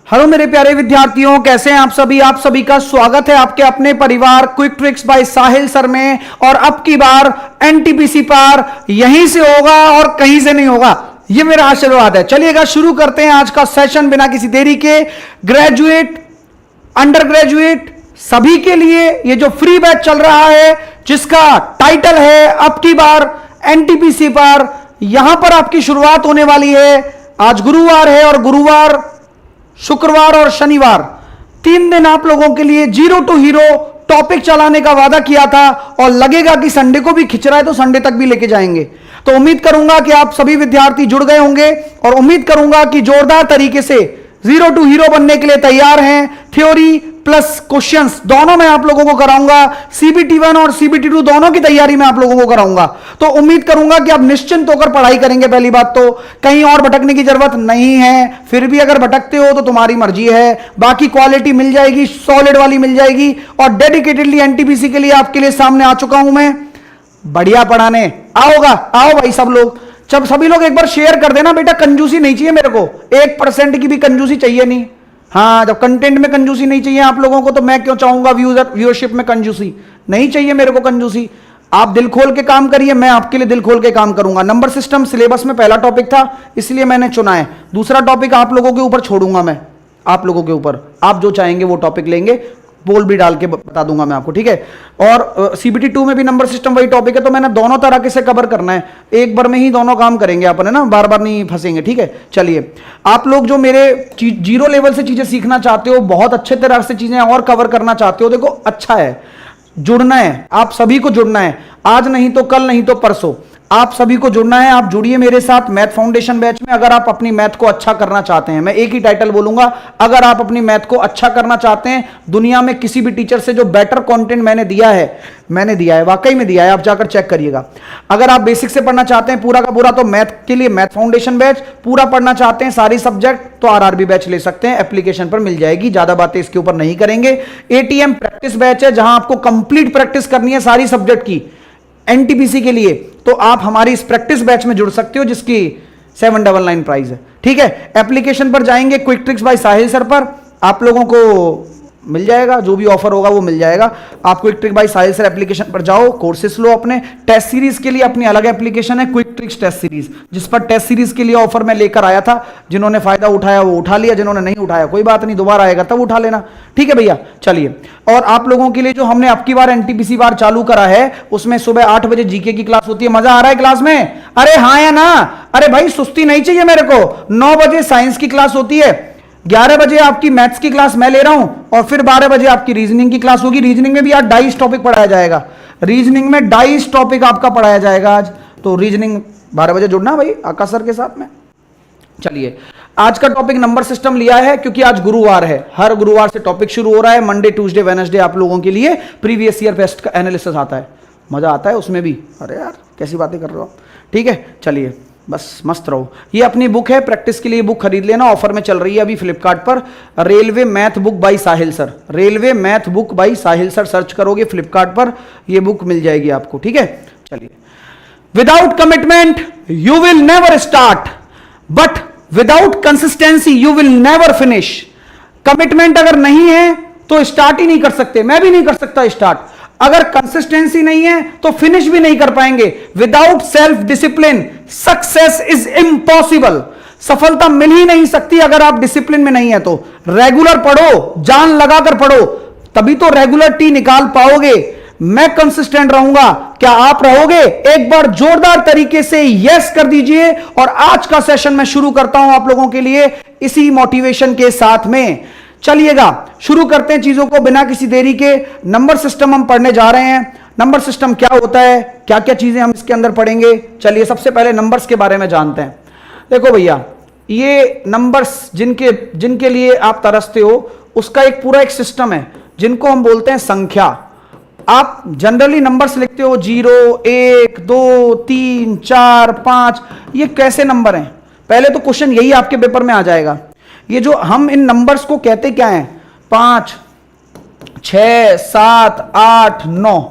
Hello मेरे प्यारे विद्यार्थियों, कैसे हैं आप सभी। आप सभी का स्वागत है आपके अपने परिवार क्विक ट्रिक्स बाय साहिल सर में। और अब की बार एनटीपीसी पार यहीं से होगा और कहीं से नहीं होगा, ये मेरा आशीर्वाद है। चलिएगा शुरू करते हैं आज का सेशन बिना किसी देरी के। ग्रेजुएट, अंडर ग्रेजुएट सभी के लिए ये जो फ्री बैच चल रहा है जिसका टाइटल है अब की बार एनटीपीसी पार, यहां पर आपकी शुरुआत होने वाली है। आज गुरुवार है और गुरुवार, शुक्रवार और शनिवार 3 दिन आप लोगों के लिए जीरो टू हीरो टॉपिक चलाने का वादा किया था और लगेगा कि संडे को भी खिंच रहा है तो संडे तक भी लेके जाएंगे। तो उम्मीद करूंगा कि आप सभी विद्यार्थी जुड़ गए होंगे और उम्मीद करूंगा कि जोरदार तरीके से जीरो टू हीरो बनने के लिए तैयार हैं। थ्योरी प्लस क्वेश्चंस दोनों मैं आप लोगों को कराऊंगा। सीबीटी 1 और सीबीटी 2 दोनों की तैयारी मैं आप लोगों को कराऊंगा। तो उम्मीद करूंगा कि आप निश्चिंत होकर पढ़ाई करेंगे। पहली बात तो कहीं और भटकने की जरूरत नहीं है, फिर भी अगर भटकते हो तो तुम्हारी मर्जी है। बाकी क्वालिटी मिल जाएगी, सॉलिड वाली मिल जाएगी। और डेडिकेटेडली एनटीपीसी के लिए आपके लिए सामने आ चुका हूं मैं, बढ़िया पढ़ाने। आओगा, आओ भाई सब लोग। जब सभी लोग एक बार शेयर कर देना बेटा, कंजूसी नहीं चाहिए मेरे को, 1% की भी कंजूसी चाहिए नहीं। हाँ, जब कंटेंट में कंजूसी नहीं चाहिए आप लोगों को तो मैं क्यों चाहूंगा व्यूअरशिप में कंजूसी। नहीं चाहिए मेरे को कंजूसी। आप दिल खोल के काम करिए, मैं आपके लिए दिल खोल के काम करूंगा। नंबर सिस्टम सिलेबस में पहला टॉपिक था इसलिए मैंने चुना है। दूसरा टॉपिक आप लोगों के ऊपर छोड़ूंगा मैं, आप लोगों के ऊपर। आप जो चाहेंगे वो टॉपिक लेंगे, पोल भी डाल के बता दूंगा मैं आपको, ठीक है। और सीबीटी 2 में भी नंबर सिस्टम वही टॉपिक है, तो मैंने दोनों तरह के से कवर करना है। एक बार में ही दोनों काम करेंगे अपन, है ना, बार बार नहीं फंसेंगे, ठीक है। चलिए, आप लोग जो मेरे जीरो लेवल से चीजें सीखना चाहते हो, बहुत अच्छे तरह से चीजें और कवर करना चाहते हो, देखो अच्छा है, जुड़ना है, आप सभी को जुड़ना है। आज नहीं तो कल, नहीं तो परसों आप सभी को जुड़ना है। आप जुड़िए मेरे साथ मैथ फाउंडेशन बैच में। अगर आप अपनी मैथ को अच्छा करना चाहते हैं, मैं एक ही टाइटल बोलूंगा, अगर आप अपनी मैथ को अच्छा करना चाहते हैं, दुनिया में किसी भी टीचर से जो बेटर कंटेंट मैंने दिया है, वाकई में दिया है, आप जाकर चेक करिएगा। अगर आप बेसिक से पढ़ना चाहते हैं पूरा का पूरा, तो मैथ के लिए मैथ फाउंडेशन बैच, पूरा पढ़ना चाहते हैं सारी सब्जेक्ट, तो आरआरबी बैच ले सकते हैं, एप्लीकेशन पर मिल जाएगी। ज्यादा बातें इसके ऊपर नहीं करेंगे। एटीएम प्रैक्टिस बैच है जहां आपको कंप्लीट प्रैक्टिस करनी है सारी सब्जेक्ट की एनटीपीसी के लिए, तो आप हमारी इस प्रैक्टिस बैच में जुड़ सकते हो जिसकी 799 प्राइस है, ठीक है। एप्लीकेशन पर जाएंगे क्विक ट्रिक्स बाय साहिल सर पर, आप लोगों को मिल जाएगा, जो भी ऑफर होगा वो मिल जाएगा। आप क्विक ट्रिक बाय साहिल सर एप्लीकेशन पर जाओ, कोर्सेस लो अपने। टेस्ट सीरीज के लिए अपनी अलग एप्लीकेशन है, क्विक ट्रिक्स टेस्ट सीरीज, जिस पर टेस्ट सीरीज के लिए ऑफर मैं लेकर आया था। जिन्होंने फायदा उठाया वो उठा लिया, जिन्होंने नहीं उठाया कोई बात नहीं, दोबारा आएगा तब उठा लेना, ठीक है भैया। चलिए, और आप लोगों के लिए जो हमने अब की बार एनटीपीसी बार चालू करा है, उसमें सुबह 8 बजे जीके की क्लास होती है। मजा आ रहा है क्लास में? अरे हाँ या ना? अरे भाई सुस्ती नहीं चाहिए मेरे को। 9 बजे साइंस की क्लास होती है, 11 बजे आपकी मैथ्स की क्लास मैं ले रहा हूं, और फिर 12 बजे आपकी रीजनिंग की क्लास होगी। रीजनिंग में भी आज 22 टॉपिक पढ़ाया जाएगा। रीजनिंग में 22 टॉपिक आपका पढ़ाया जाएगा आज। तो रीजनिंग 12 बजे जुड़ना भाई आकाश सर के साथ में। चलिए, आज का टॉपिक नंबर सिस्टम लिया है क्योंकि आज गुरुवार है। हर गुरुवार से टॉपिक शुरू हो रहा है। मंडे, ट्यूसडे, वेडनेसडे आप लोगों के लिए प्रीवियस ईयर बेस्ट का एनालिसिस आता है। मजा आता है उसमें भी। अरे यार कैसी बातें कर रहे हो, ठीक है। चलिए, बस मस्त रहो। ये अपनी बुक है, प्रैक्टिस के लिए बुक खरीद लेना, ऑफर में चल रही है अभी फ्लिपकार्ट पर। Railway math book by Sahil sir, railway math book by Sahil sir search करोगे फ्लिपकार्ट पर, ये बुक मिल जाएगी आपको, ठीक है। चलिए, without commitment you will never start, but without consistency you will never finish. Commitment अगर नहीं है तो स्टार्ट ही नहीं कर सकते, मैं भी नहीं कर सकता स्टार्ट। अगर कंसिस्टेंसी नहीं है तो फिनिश भी नहीं कर पाएंगे। Without self discipline success is impossible. सफलता मिल ही नहीं सकती अगर आप डिसिप्लिन में नहीं है तो। रेगुलर पढ़ो, जान लगाकर पढ़ो, तभी तो रेगुलरिटी निकाल पाओगे। मैं कंसिस्टेंट रहूंगा, क्या आप रहोगे? एक बार जोरदार तरीके से यस कर दीजिए। और आज का सेशन मैं शुरू करता हूं आप लोगों के लिए इसी मोटिवेशन के साथ में। चलिएगा शुरू करते हैं चीजों को बिना किसी देरी के। नंबर सिस्टम हम पढ़ने जा रहे हैं। नंबर सिस्टम क्या होता है, क्या क्या चीजें हम इसके अंदर पढ़ेंगे। चलिए, सबसे पहले नंबर्स के बारे में जानते हैं। देखो भैया, ये नंबर्स जिनके लिए आप तरसते हो, उसका एक पूरा एक सिस्टम है जिनको हम बोलते हैं संख्या। आप जनरली नंबर्स लिखते हो 0, 1, 2, 3, 4, 5, ये कैसे नंबर हैं? पहले तो क्वेश्चन यही आपके पेपर में आ जाएगा। ये जो हम इन नंबर्स को कहते क्या हैं? 5, 6, 7, 8, 9।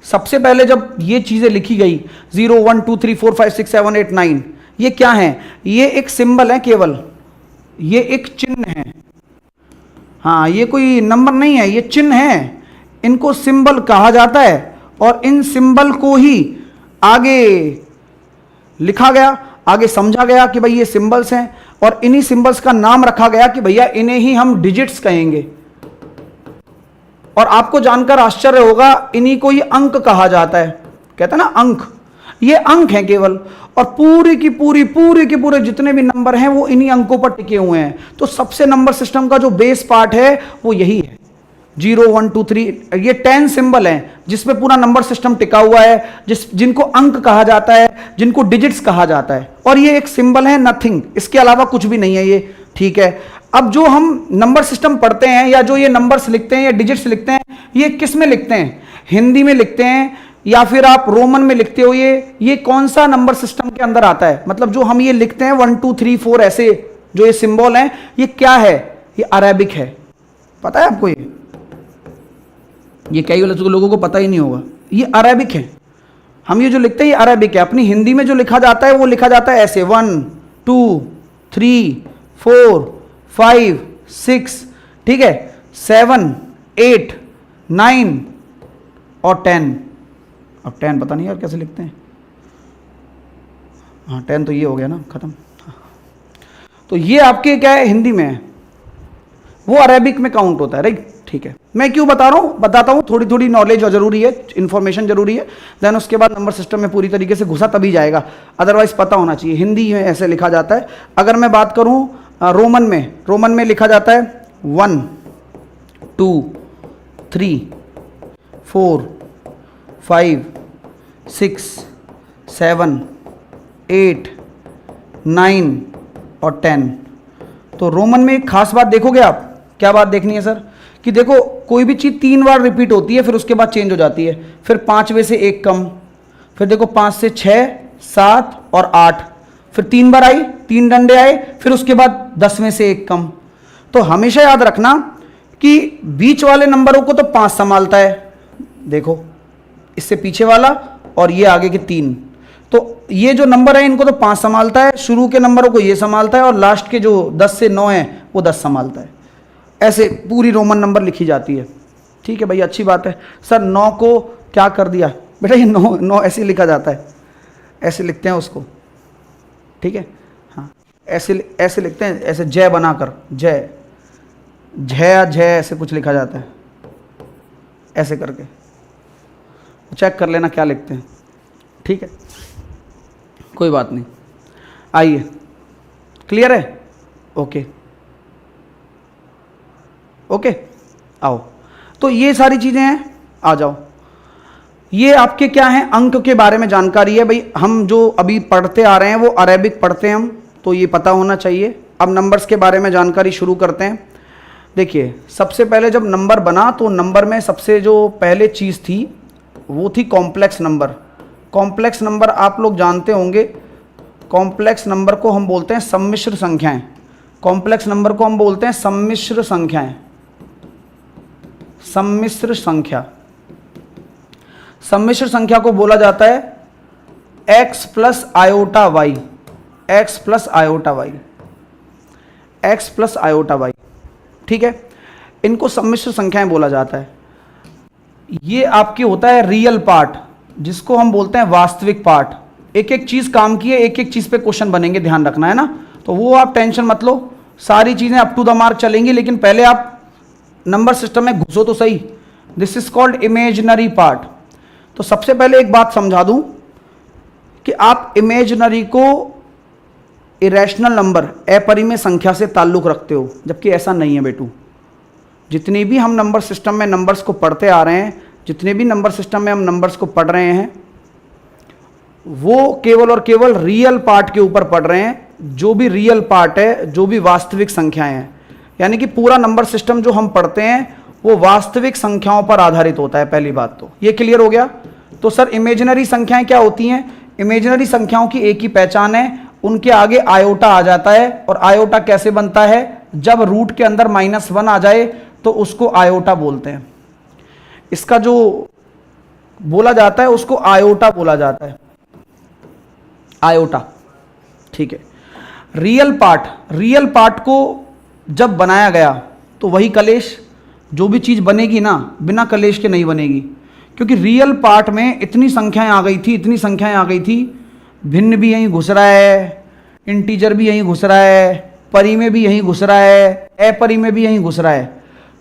सबसे पहले जब ये चीजें लिखी गई 0, 1, 2, 3, 4, 5, 6, 7, 8, 9, ये क्या है? ये एक सिंबल है केवल, ये एक चिन्ह है। हाँ, ये कोई नंबर नहीं है, ये चिन्ह है, इनको सिंबल कहा जाता है और इन सिंबल को ही आगे लिखा गया, आगे समझा गया कि भाई ये सिंबल्स हैं और इन्हीं सिंबल्स का नाम रखा गया कि भैया इन्हें ही हम डिजिट्स कहेंगे। और आपको जानकर आश्चर्य होगा, इन्हीं को ही अंक कहा जाता है, कहते हैं ना अंक, ये अंक हैं केवल, और पूरे के पूरे जितने भी नंबर हैं वो इन्हीं अंकों पर टिके हुए हैं। तो सबसे नंबर सिस्टम का जो बेस पार्ट है वो यही है, 0 1 2 3, ये 10 सिंबल हैं जिसमें पूरा नंबर सिस्टम टिका हुआ है, जिनको अंक कहा जाता है, जिनको डिजिट्स कहा जाता है। और ये एक सिंबल है, नथिंग, इसके अलावा कुछ भी नहीं है ये, ठीक है। अब जो हम नंबर सिस्टम पढ़ते हैं या जो ये नंबर्स लिखते हैं या डिजिट्स लिखते हैं, ये किस में लिखते हैं? हिंदी में लिखते हैं या फिर आप रोमन में लिखते हो? ये कौन सा नंबर सिस्टम के अंदर आता है? मतलब जो हम ये लिखते हैं 1 2 3 4 ऐसे जो ये सिंबल हैं, ये क्या है? ये अरेबिक है। पता है आपको? ये कई लोगों को पता ही नहीं होगा, ये अरेबिक है। हम ये जो लिखते हैं ये अरेबिक है। अपनी हिंदी में जो लिखा जाता है वो लिखा जाता है ऐसे 1 2 3 4 5 6, ठीक है, 7 8 9 और 10। अब 10 पता नहीं यार कैसे लिखते हैं। हाँ 10 तो ये हो गया ना, खत्म। तो ये आपके क्या है, हिंदी में है, वो अरेबिक में काउंट होता है, राइट? ठीक है। मैं क्यों बता रहा हूँ, बताता हूँ, थोड़ी थोड़ी नॉलेज जरूरी है, इन्फॉर्मेशन जरूरी है, देन उसके बाद नंबर सिस्टम में पूरी तरीके से घुसा तभी जाएगा, अदरवाइज पता होना चाहिए। हिंदी में ऐसे लिखा जाता है। अगर मैं बात करूँ रोमन में लिखा जाता है 1 2 3 4 5 6 7 8 9 और 10। तो रोमन में एक खास बात देखोगे आप। क्या बात देखनी है सर? कि देखो कोई भी चीज़ 3 बार रिपीट होती है, फिर उसके बाद चेंज हो जाती है, फिर 5वें से 1 कम, फिर देखो 5 से 6 7 और 8, फिर 3 बार आई, 3 डंडे आए, फिर उसके बाद 10वें से 1 कम। तो हमेशा याद रखना कि बीच वाले नंबरों को तो 5 संभालता है, देखो इससे पीछे वाला और ये आगे के 3, तो ये जो नंबर है इनको तो 5 संभालता है, शुरू के नंबरों को ये संभालता है और लास्ट के जो 10 से 9 है वो 10 संभालता है। ऐसे पूरी रोमन नंबर लिखी जाती है। ठीक है भाई, अच्छी बात है। सर 9 को क्या कर दिया? बेटा ये 9 ऐसे लिखा जाता है, ऐसे लिखते हैं उसको, ठीक है, हाँ ऐसे लिखते हैं, ऐसे जय बनाकर, जय ऐसे कुछ लिखा जाता है, ऐसे करके चेक कर लेना क्या लिखते हैं, ठीक है, कोई बात नहीं। आइए, क्लियर है? ओके ओके, आओ। तो ये सारी चीज़ें हैं, आ जाओ। ये आपके क्या हैं, अंक के बारे में जानकारी है भाई। हम जो अभी पढ़ते आ रहे हैं वो अरेबिक पढ़ते हैं हम, तो ये पता होना चाहिए। अब नंबर्स के बारे में जानकारी शुरू करते हैं। देखिए, सबसे पहले जब नंबर बना तो नंबर में सबसे जो पहले चीज़ थी वो थी कॉम्प्लेक्स नंबर। कॉम्प्लेक्स नंबर आप लोग जानते होंगे, कॉम्प्लेक्स नंबर को हम बोलते हैं सम्मिश्र संख्याएं। कॉम्प्लेक्स नंबर को हम बोलते हैं सम्मिश्र संख्याएं। सम्मिश्र संख्या, सम्मिश्र संख्या को बोला जाता है x plus iota y, x plus iota y, x plus iota y, ठीक है, इनको सम्मिश्र संख्याएं बोला जाता है। ये आपकी होता है रियल पार्ट, जिसको हम बोलते हैं वास्तविक पार्ट। एक एक चीज काम की है, एक एक चीज पे क्वेश्चन बनेंगे, ध्यान रखना है ना। तो वो आप टेंशन मत लो, सारी चीजें अप टू द मार्क चलेंगी, लेकिन पहले आप नंबर सिस्टम में घुसो तो सही। This is called imaginary part. तो सबसे पहले एक बात समझा दूं कि आप इमेजिनरी को इरेशनल नंबर, अपरिमेय संख्या से ताल्लुक रखते हो, जबकि ऐसा नहीं है बेटू। जितनी भी हम नंबर सिस्टम में नंबर्स को पढ़ते आ रहे हैं, जितने भी नंबर सिस्टम में हम नंबर्स को पढ़ रहे हैं, वो केवल और केवल रियल पार्ट के ऊपर पढ़ रहे हैं। जो भी रियल पार्ट है, जो भी वास्तविक संख्याएं हैं, यानी कि पूरा नंबर सिस्टम जो हम पढ़ते हैं वो वास्तविक संख्याओं पर आधारित होता है। पहली बात तो ये क्लियर हो गया। तो सर इमेजिनरी संख्याएं क्या होती हैं? इमेजिनरी संख्याओं की एक ही पहचान है, उनके आगे आयोटा आ जाता है। और आयोटा कैसे बनता है? जब रूट के अंदर -1 आ जाए तो उसको आयोटा बोलते हैं। इसका जो बोला जाता है उसको आयोटा बोला जाता है, आयोटा, ठीक है। रियल पार्ट को जब बनाया गया तो वही कलेश, जो भी चीज़ बनेगी ना बिना कलेश के नहीं बनेगी, क्योंकि रियल पार्ट में इतनी संख्याएं आ गई थी, इतनी संख्याएं आ गई थी, भिन्न भी यहीं घुस रहा है, इंटीजर भी यहीं घुस रहा है, परी में भी यहीं घुस रहा है, अपरी में भी यहीं घुस रहा है।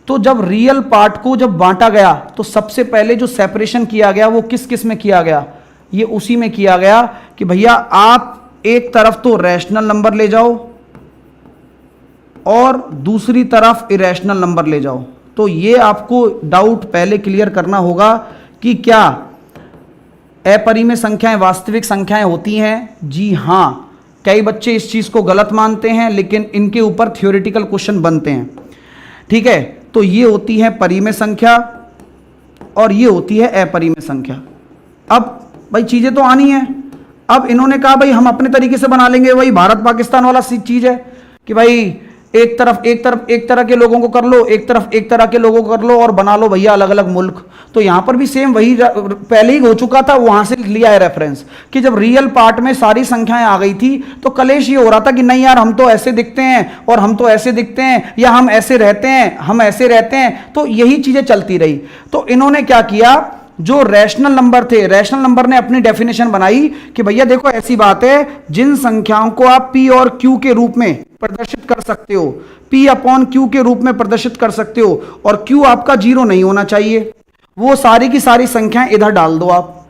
तो जब रियल पार्ट को जब बांटा गया तो सबसे पहले जो सेपरेशन किया गया वो किस किस में किया गया, ये उसी में किया गया कि भैया आप एक तरफ तो रैशनल नंबर ले जाओ और दूसरी तरफ इरेशनल नंबर ले जाओ। तो ये आपको डाउट पहले क्लियर करना होगा कि क्या अपरिमेय संख्याएं वास्तविक संख्याएं होती हैं? जी हाँ, कई बच्चे इस चीज को गलत मानते हैं, लेकिन इनके ऊपर थ्योरेटिकल क्वेश्चन बनते हैं। ठीक है, तो ये होती है परिमेय संख्या और ये होती है अपरिमेय संख्या। अब भाई चीजें तो आनी है। अब इन्होंने कहा भाई हम अपने तरीके से बना लेंगे, वही भारत पाकिस्तान वाला चीज है कि भाई एक तरफ एक तरह के लोगों को कर लो, एक तरफ एक तरह के लोगों को कर लो और बना लो भैया अलग अलग मुल्क। तो यहां पर भी सेम वही पहले ही हो चुका था, वहां से लिया है रेफरेंस कि जब रियल पार्ट में सारी संख्याएं आ गई थी तो कलेश ये हो रहा था कि नहीं यार हम तो ऐसे दिखते हैं और हम तो ऐसे दिखते हैं, या हम ऐसे रहते हैं, हम ऐसे रहते हैं। तो यही चीजें चलती रही। तो इन्होंने क्या किया, जो रैशनल नंबर थे, रैशनल नंबर ने अपनी डेफिनेशन बनाई कि भैया देखो ऐसी बात है, जिन संख्याओं को आप P और Q के रूप में प्रदर्शित कर सकते हो, P अपॉन Q के रूप में प्रदर्शित कर सकते हो, और Q आपका 0 नहीं होना चाहिए, वो सारी की सारी संख्याएं इधर डाल दो आप।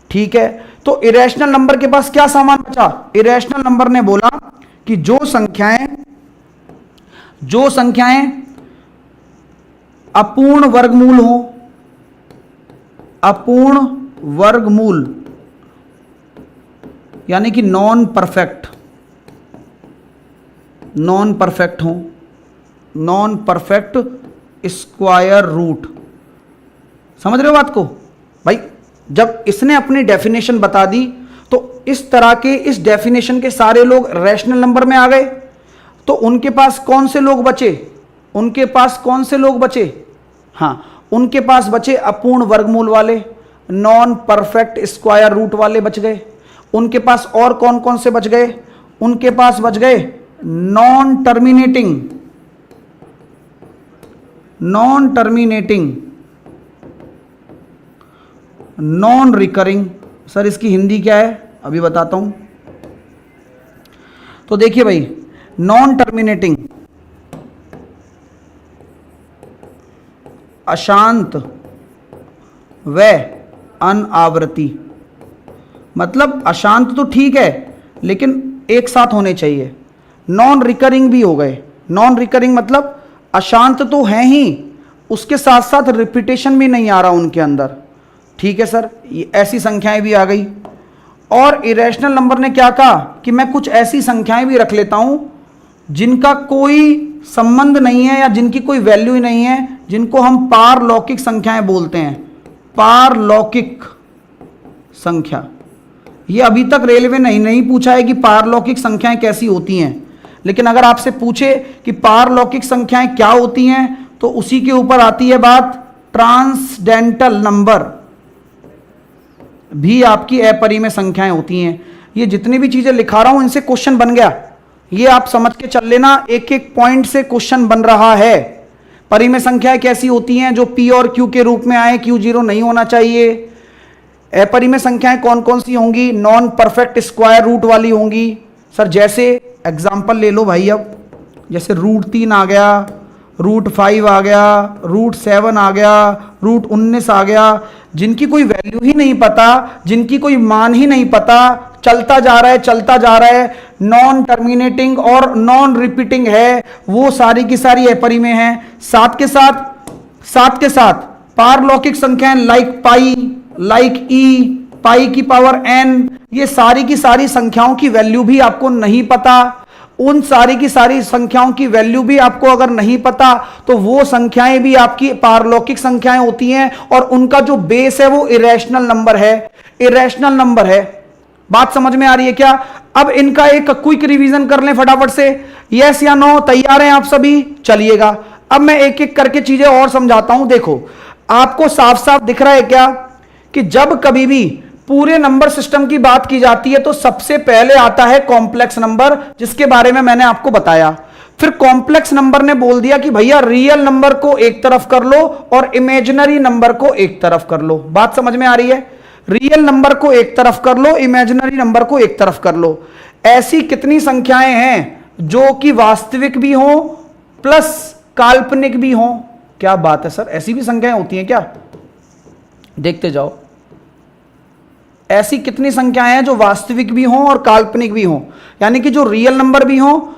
ठीक है, तो इरेशनल नंबर के पास क्या सामान बचा? इरेशनल नंबर ने बोला कि जो संख्याएं अपूर्ण वर्गमूल हो, अपूर्ण वर्गमूल यानी कि नॉन परफेक्ट हो, नॉन परफेक्ट स्क्वायर रूट। समझ रहे हो बात को भाई? जब इसने अपनी डेफिनेशन बता दी तो इस तरह के इस डेफिनेशन के सारे लोग रैशनल नंबर में आ गए। तो उनके पास कौन से लोग बचे? उनके पास कौन से लोग बचे? हाँ, उनके पास बचे अपूर्ण वर्गमूल वाले, नॉन परफेक्ट स्क्वायर रूट वाले बच गए। उनके पास और कौन कौन से बच गए? उनके पास बच गए non terminating, non recurring. Sir इसकी हिंदी क्या है अभी बताता हूं। तो देखिए भाई, नॉन टर्मिनेटिंग अशांत व अनावृति। मतलब अशांत तो ठीक है लेकिन एक साथ होने चाहिए। नॉन रिकरिंग भी हो गए। नॉन रिकरिंग मतलब अशांत तो हैं ही, उसके साथ साथ रिपीटेशन भी नहीं आ रहा उनके अंदर। ठीक है सर, ये ऐसी संख्याएं भी आ गई। और इरेशनल नंबर ने क्या कहा कि मैं कुछ ऐसी संख्याएं भी रख लेता हूं जिनका कोई संबंध नहीं है या जिनकी कोई वैल्यू ही नहीं है, जिनको हम पारलौकिक संख्याएं बोलते हैं। पारलौकिक संख्या, ये अभी तक रेलवे ने नहीं पूछा है कि पारलौकिक संख्याएं कैसी होती हैं, लेकिन अगर आपसे पूछे कि पारलौकिक संख्याएं क्या होती हैं तो उसी के ऊपर आती है बात। ट्रांसडेंटल नंबर भी आपकी अपरिमेय संख्याएं होती हैं। ये जितनी भी चीजें लिखा रहा हूं इनसे क्वेश्चन बन गया, ये आप समझ के चल लेना, एक एक पॉइंट से क्वेश्चन बन रहा है। परिमेय संख्याएं कैसी होती हैं? जो P और Q के रूप में आए, Q 0 नहीं होना चाहिए। अपरिमेय संख्याएं कौन कौन सी होंगी? नॉन परफेक्ट स्क्वायर रूट वाली होंगी। सर जैसे एग्जाम्पल ले लो भाई, अब जैसे √3 आ गया, √5 आ गया, √7 आ गया, √19 आ गया, जिनकी कोई वैल्यू ही नहीं पता, जिनकी कोई मान ही नहीं पता, चलता जा रहा है, नॉन टर्मिनेटिंग और नॉन रिपीटिंग है, वो सारी की सारी अपरिमेय हैं। साथ के साथ पारलौकिक संख्याएं लाइक पाई, लाइक ई, पाई की पावर n, ये सारी की सारी संख्याओं की वैल्यू भी आपको नहीं पता। उन सारी की सारी संख्याओं की वैल्यू भी आपको अगर नहीं पता तो वो संख्याएं भी आपकी पारलौकिक संख्याएं होती हैं और उनका जो बेस है वो इरेशनल नंबर है। इरेशनल नंबर है। बात समझ में आ रही है क्या? अब इनका एक क्विक रिवीजन कर लें फटाफट से। यस या नो, तैयार हैं आप सभी? चलिएगा, अब मैं एक एक करके चीजें और समझाता हूं। देखो, आपको साफ साफ दिख रहा है क्या कि जब कभी भी पूरे नंबर सिस्टम की बात की जाती है तो सबसे पहले आता है कॉम्प्लेक्स नंबर, जिसके बारे में मैंने आपको बताया। फिर कॉम्प्लेक्स नंबर ने बोल दिया कि भैया रियल नंबर को एक तरफ कर लो और इमेजिनरी नंबर को एक तरफ कर लो। बात समझ में आ रही है? रियल नंबर को एक तरफ कर लो, इमेजिनरी नंबर को एक तरफ कर लो। ऐसी कितनी संख्याएं हैं जो कि वास्तविक भी हो प्लस काल्पनिक भी हो? क्या बात है सर, ऐसी भी संख्याएं होती हैं क्या? देखते जाओ। ऐसी कितनी संख्याएं हैं जो वास्तविक भी हो और काल्पनिक भी हो, यानी कि जो रियल नंबर भी हो,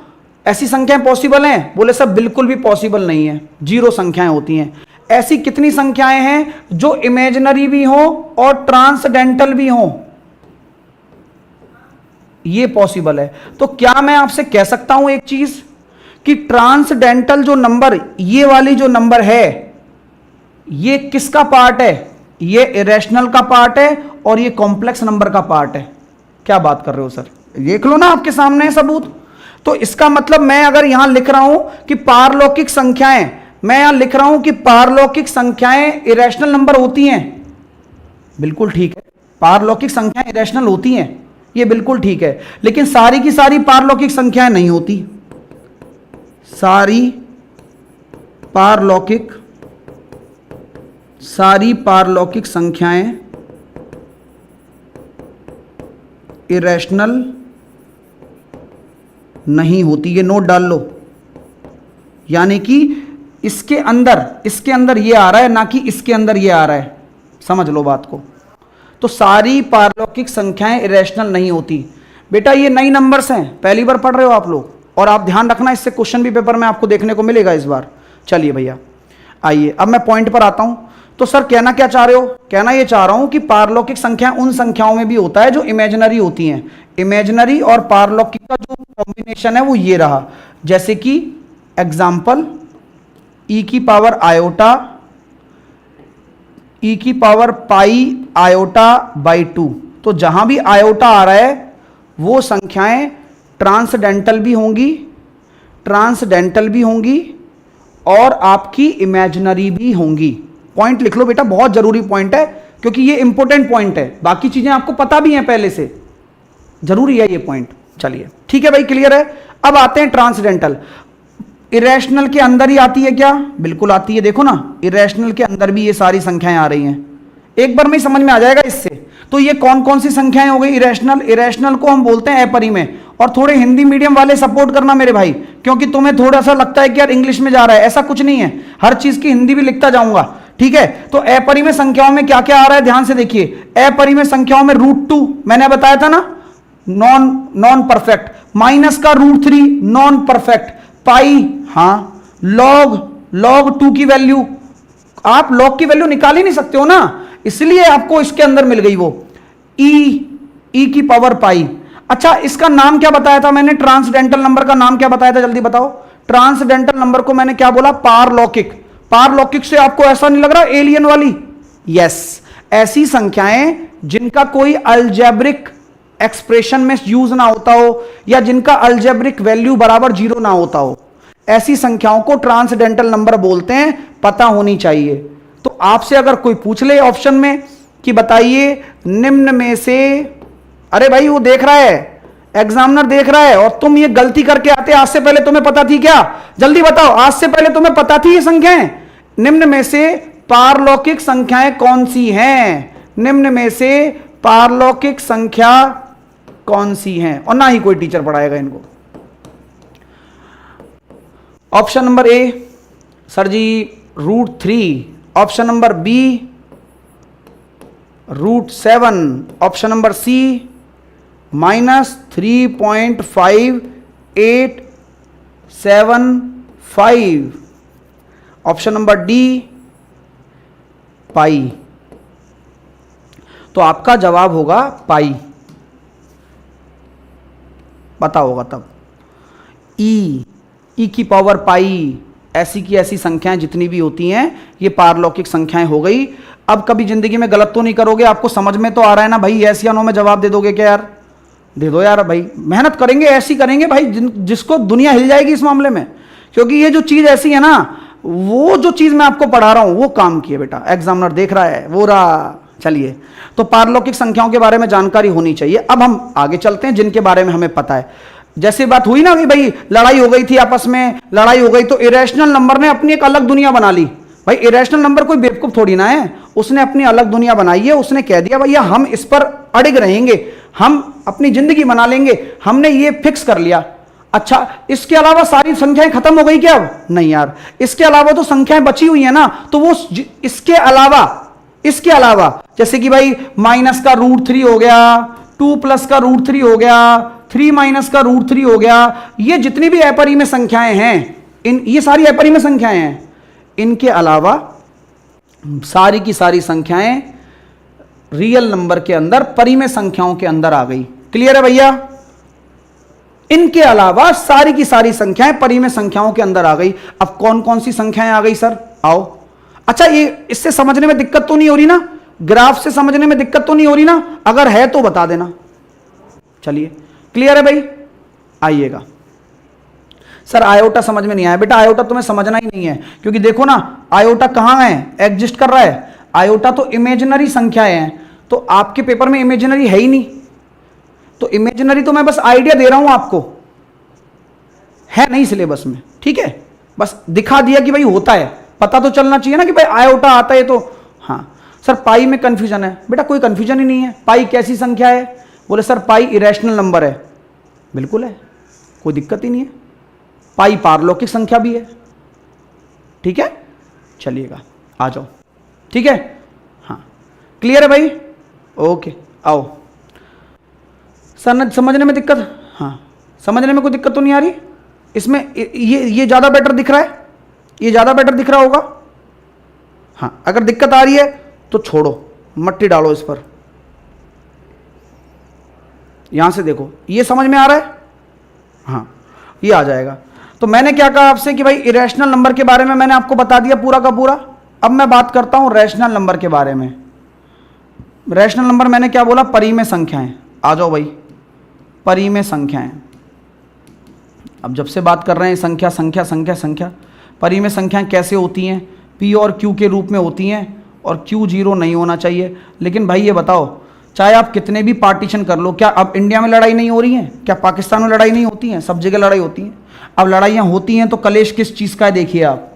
ऐसी संख्याएं पॉसिबल हैं? बोले सब बिल्कुल भी पॉसिबल नहीं है, 0 संख्याएं होती हैं। ऐसी कितनी संख्याएं हैं जो इमेजिनरी भी हो और ट्रांसडेंटल भी हो? ये पॉसिबल है। तो क्या मैं आपसे कह सकता हूं एक चीज कि ट्रांसडेंटल जो नंबर, ये वाली जो नंबर है, ये किसका पार्ट है? ये इरेशनल का पार्ट है और ये कॉम्प्लेक्स नंबर का पार्ट है। क्या बात कर रहे हो सर? देख लो ना, आपके सामने है सबूत। तो इसका मतलब मैं अगर यहां लिख रहा हूं कि पारलौकिक संख्याएं, मैं यहां लिख रहा हूं कि पारलौकिक संख्याएं इरेशनल नंबर होती हैं, बिल्कुल ठीक है। पारलौकिक संख्याएं इरेशनल होती हैं, ये बिल्कुल ठीक है। लेकिन सारी की सारी पारलौकिक संख्याएं नहीं होती। सारी पारलौकिक संख्याएं इरेशनल नहीं होती, ये नोट डाल लो। यानी कि इसके अंदर ये आ रहा है, ना कि इसके अंदर ये आ रहा है। समझ लो बात को। तो सारी पारलौकिक संख्याएं इरेशनल नहीं होती। बेटा ये नई नंबर्स हैं, पहली बार पढ़ रहे हो आप लोग, और आप ध्यान रखना, इससे क्वेश्चन भी पेपर में आपको देखने को मिलेगा इस बार। चलिए भैया आइए, अब मैं पॉइंट पर आता हूं। तो सर कहना क्या चाह रहे हो? कहना ये चाह रहा हूं कि पारलौकिक संख्या उन संख्याओं में भी होता है जो इमेजिनरी होती हैं। इमेजिनरी और पारलौकिक का जो कॉम्बिनेशन है वो ये रहा, जैसे कि एग्जाम्पल e की पावर आयोटा, e की पावर पाई आयोटा बाई 2। तो जहां भी आयोटा आ रहा है वो संख्याएं ट्रांसडेंटल भी होंगी और आपकी इमेजिनरी भी होंगी। पॉइंट लिख लो बेटा, बहुत जरूरी पॉइंट है, क्योंकि ये इंपॉर्टेंट पॉइंट है। बाकी चीजें आपको पता भी हैं पहले से, जरूरी है ये पॉइंट। चलिए ठीक है भाई, क्लियर है। अब आते हैं ट्रांसडेंटल। इरेशनल के अंदर ही आती है क्या? बिल्कुल आती है। देखो ना, इरेशनल के अंदर भी ये सारी संख्याएं आ रही हैं, एक बार में ही समझ में आ जाएगा इससे। तो ये कौन कौन सी संख्याएं हो गई इरेशनल? इरेशनल को हम बोलते हैं अपरिमेय। और थोड़े हिंदी मीडियम वाले सपोर्ट करना मेरे भाई, क्योंकि तुम्हें थोड़ा सा लगता है कि यार इंग्लिश में जा रहा है, ऐसा कुछ नहीं है। हर चीज की हिंदी भी लिखता जाऊंगा, ठीक है। तो अपरिमेय संख्याओं में क्या क्या आ रहा है, ध्यान से देखिए। अपरिमेय संख्याओं में √2 मैंने बताया था ना, नॉन परफेक्ट। माइनस का √3 नॉन परफेक्ट। पाई, हाँ। लॉग 2 की वैल्यू, आप लॉग की वैल्यू निकाल ही नहीं सकते हो ना, इसलिए आपको इसके अंदर मिल गई वो ई की पावर पाई। अच्छा, इसका नाम क्या बताया था मैंने? ट्रांसडेंटल नंबर का नाम क्या बताया था, जल्दी बताओ। ट्रांसडेंटल नंबर को मैंने क्या बोला? पारलौकिक। पारलौकिक से आपको ऐसा नहीं लग रहा एलियन वाली? यस, ऐसी संख्याएं जिनका कोई अलजेब्रिक एक्सप्रेशन में यूज ना होता हो, या जिनका अलजेब्रिक वैल्यू बराबर 0 ना होता हो, ऐसी संख्याओं को ट्रांसडेंटल नंबर बोलते हैं। पता होनी चाहिए। तो आपसे अगर कोई पूछ ले ऑप्शन में कि बताइए निम्न में से, अरे भाई वो देख रहा है, एग्जामिनर देख रहा है, और तुम ये गलती करके आते, आज से पहले तुम्हें पता थी क्या? जल्दी बताओ, आज से पहले तुम्हें पता थी ये संख्याएं? निम्न में से पारलौकिक संख्याएं कौन सी हैं? निम्न में से पारलौकिक संख्या कौन सी हैं? और ना ही कोई टीचर पढ़ाएगा इनको। ऑप्शन नंबर ए सर जी √3, option number B √7, option number C -3.5875, option number D pi. तो आपका जवाब होगा पाई, पता होगा तब। ई की पावर पाई, ऐसी की ऐसी संख्याएं जितनी भी होती हैं ये पारलौकिक संख्याएं हो गई। अब कभी जिंदगी में गलत तो नहीं करोगे? आपको समझ में तो आ रहा है ना भाई? यस या नो में जवाब दे दोगे क्या यार? दे दो यार भाई, मेहनत करेंगे, ऐसी करेंगे भाई जिसको दुनिया हिल जाएगी इस मामले में। क्योंकि ये जो चीज ऐसी है ना, वो जो चीज मैं आपको पढ़ा रहा हूं वो काम की है बेटा, एग्जामिनर देख रहा है वो रहा। चलिए, तो पारलौकिक संख्याओं के बारे में जानकारी होनी चाहिए। अब हम आगे चलते हैं जिनके बारे में हमें पता है। जैसे बात हुई ना कि भाई लड़ाई हो गई थी आपस में, लड़ाई हो गई तो इरेशनल नंबर ने अपनी एक अलग दुनिया बना ली। भाई इरेशनल नंबर कोई बेवकूफ थोड़ी ना है, उसने अपनी अलग दुनिया बनाई है। उसने कह दिया भैया हम इस पर अड़िग रहेंगे, हम अपनी जिंदगी बना लेंगे, हमने ये फिक्स कर लिया। अच्छा, इसके अलावा सारी संख्याएं खत्म हो गई क्या? अब नहीं यार, इसके अलावा तो संख्याएं बची हुई है ना, तो वो इसके अलावा जैसे कि भाई माइनस का √3 हो गया, 2 प्लस का √3 हो गया, 3 माइनस का √3 हो गया, ये जितनी भी अपरिमेय संख्याएं हैं, ये सारी अपरिमेय संख्याएं हैं। इनके अलावा सारी की सारी संख्याएं रियल नंबर के अंदर परिमेय संख्याओं के अंदर आ गई। क्लियर है भैया? इनके अलावा सारी की सारी संख्याएं परिमेय संख्याओं के अंदर आ गई। अब कौन कौन सी संख्याएं आ गई सर? आओ। अच्छा, ये इससे समझने में दिक्कत तो नहीं हो रही ना? ग्राफ से समझने में दिक्कत तो नहीं हो रही ना? अगर है तो बता देना। चलिए, क्लियर है भाई? आइएगा। सर आयोटा समझ में नहीं आया। बेटा आयोटा तुम्हें समझना ही नहीं है, क्योंकि देखो ना आयोटा कहां है, एग्जिस्ट कर रहा है। आयोटा तो इमेजिनरी संख्याएं हैं, तो आपके पेपर में इमेजिनरी है ही नहीं। तो इमेजिनरी तो मैं बस आइडिया दे रहा हूं आपको, है नहीं सिलेबस में, ठीक है? बस दिखा दिया कि भाई होता है, पता तो चलना चाहिए ना कि भाई आयोटा आता है। तो हाँ सर पाई में कंफ्यूजन है। बेटा कोई कंफ्यूजन ही नहीं है। पाई कैसी संख्या है? बोले सर पाई इरेशनल नंबर है। बिल्कुल है, कोई दिक्कत ही नहीं है। पाई पारलौकिक संख्या भी है, ठीक है? चलिएगा, आ जाओ, ठीक है? हाँ क्लियर है भाई? ओके, आओ। सर समझने में दिक्कत? हाँ, समझने में कोई दिक्कत तो नहीं आ रही इसमें? ये ज़्यादा बेटर दिख रहा है? ये ज़्यादा बेटर दिख रहा होगा? हाँ, अगर दिक्कत आ रही है तो छोड़ो, मट्टी डालो इस पर। यहां से देखो, ये समझ में आ रहा है? हाँ, ये आ जाएगा। तो मैंने क्या कहा आपसे कि भाई इरेशनल नंबर के बारे में मैंने आपको बता दिया पूरा का पूरा। अब मैं बात करता हूं रैशनल नंबर के बारे में। रैशनल नंबर मैंने क्या बोला? परिमेय संख्याएं। आ जाओ भाई, परिमेय संख्याएं। अब जब से बात कर रहे हैं संख्या संख्या संख्या संख्या, परिमेय संख्याएं कैसे होती हैं? P और Q के रूप में होती हैं, और Q 0 नहीं होना चाहिए। लेकिन भाई ये बताओ, चाहे आप कितने भी पार्टीशन कर लो, क्या अब इंडिया में लड़ाई नहीं हो रही है? क्या पाकिस्तान में लड़ाई नहीं होती है? सब जगह लड़ाई होती है। अब लड़ाइयाँ होती हैं तो कलेश किस चीज़ का है देखिए आप।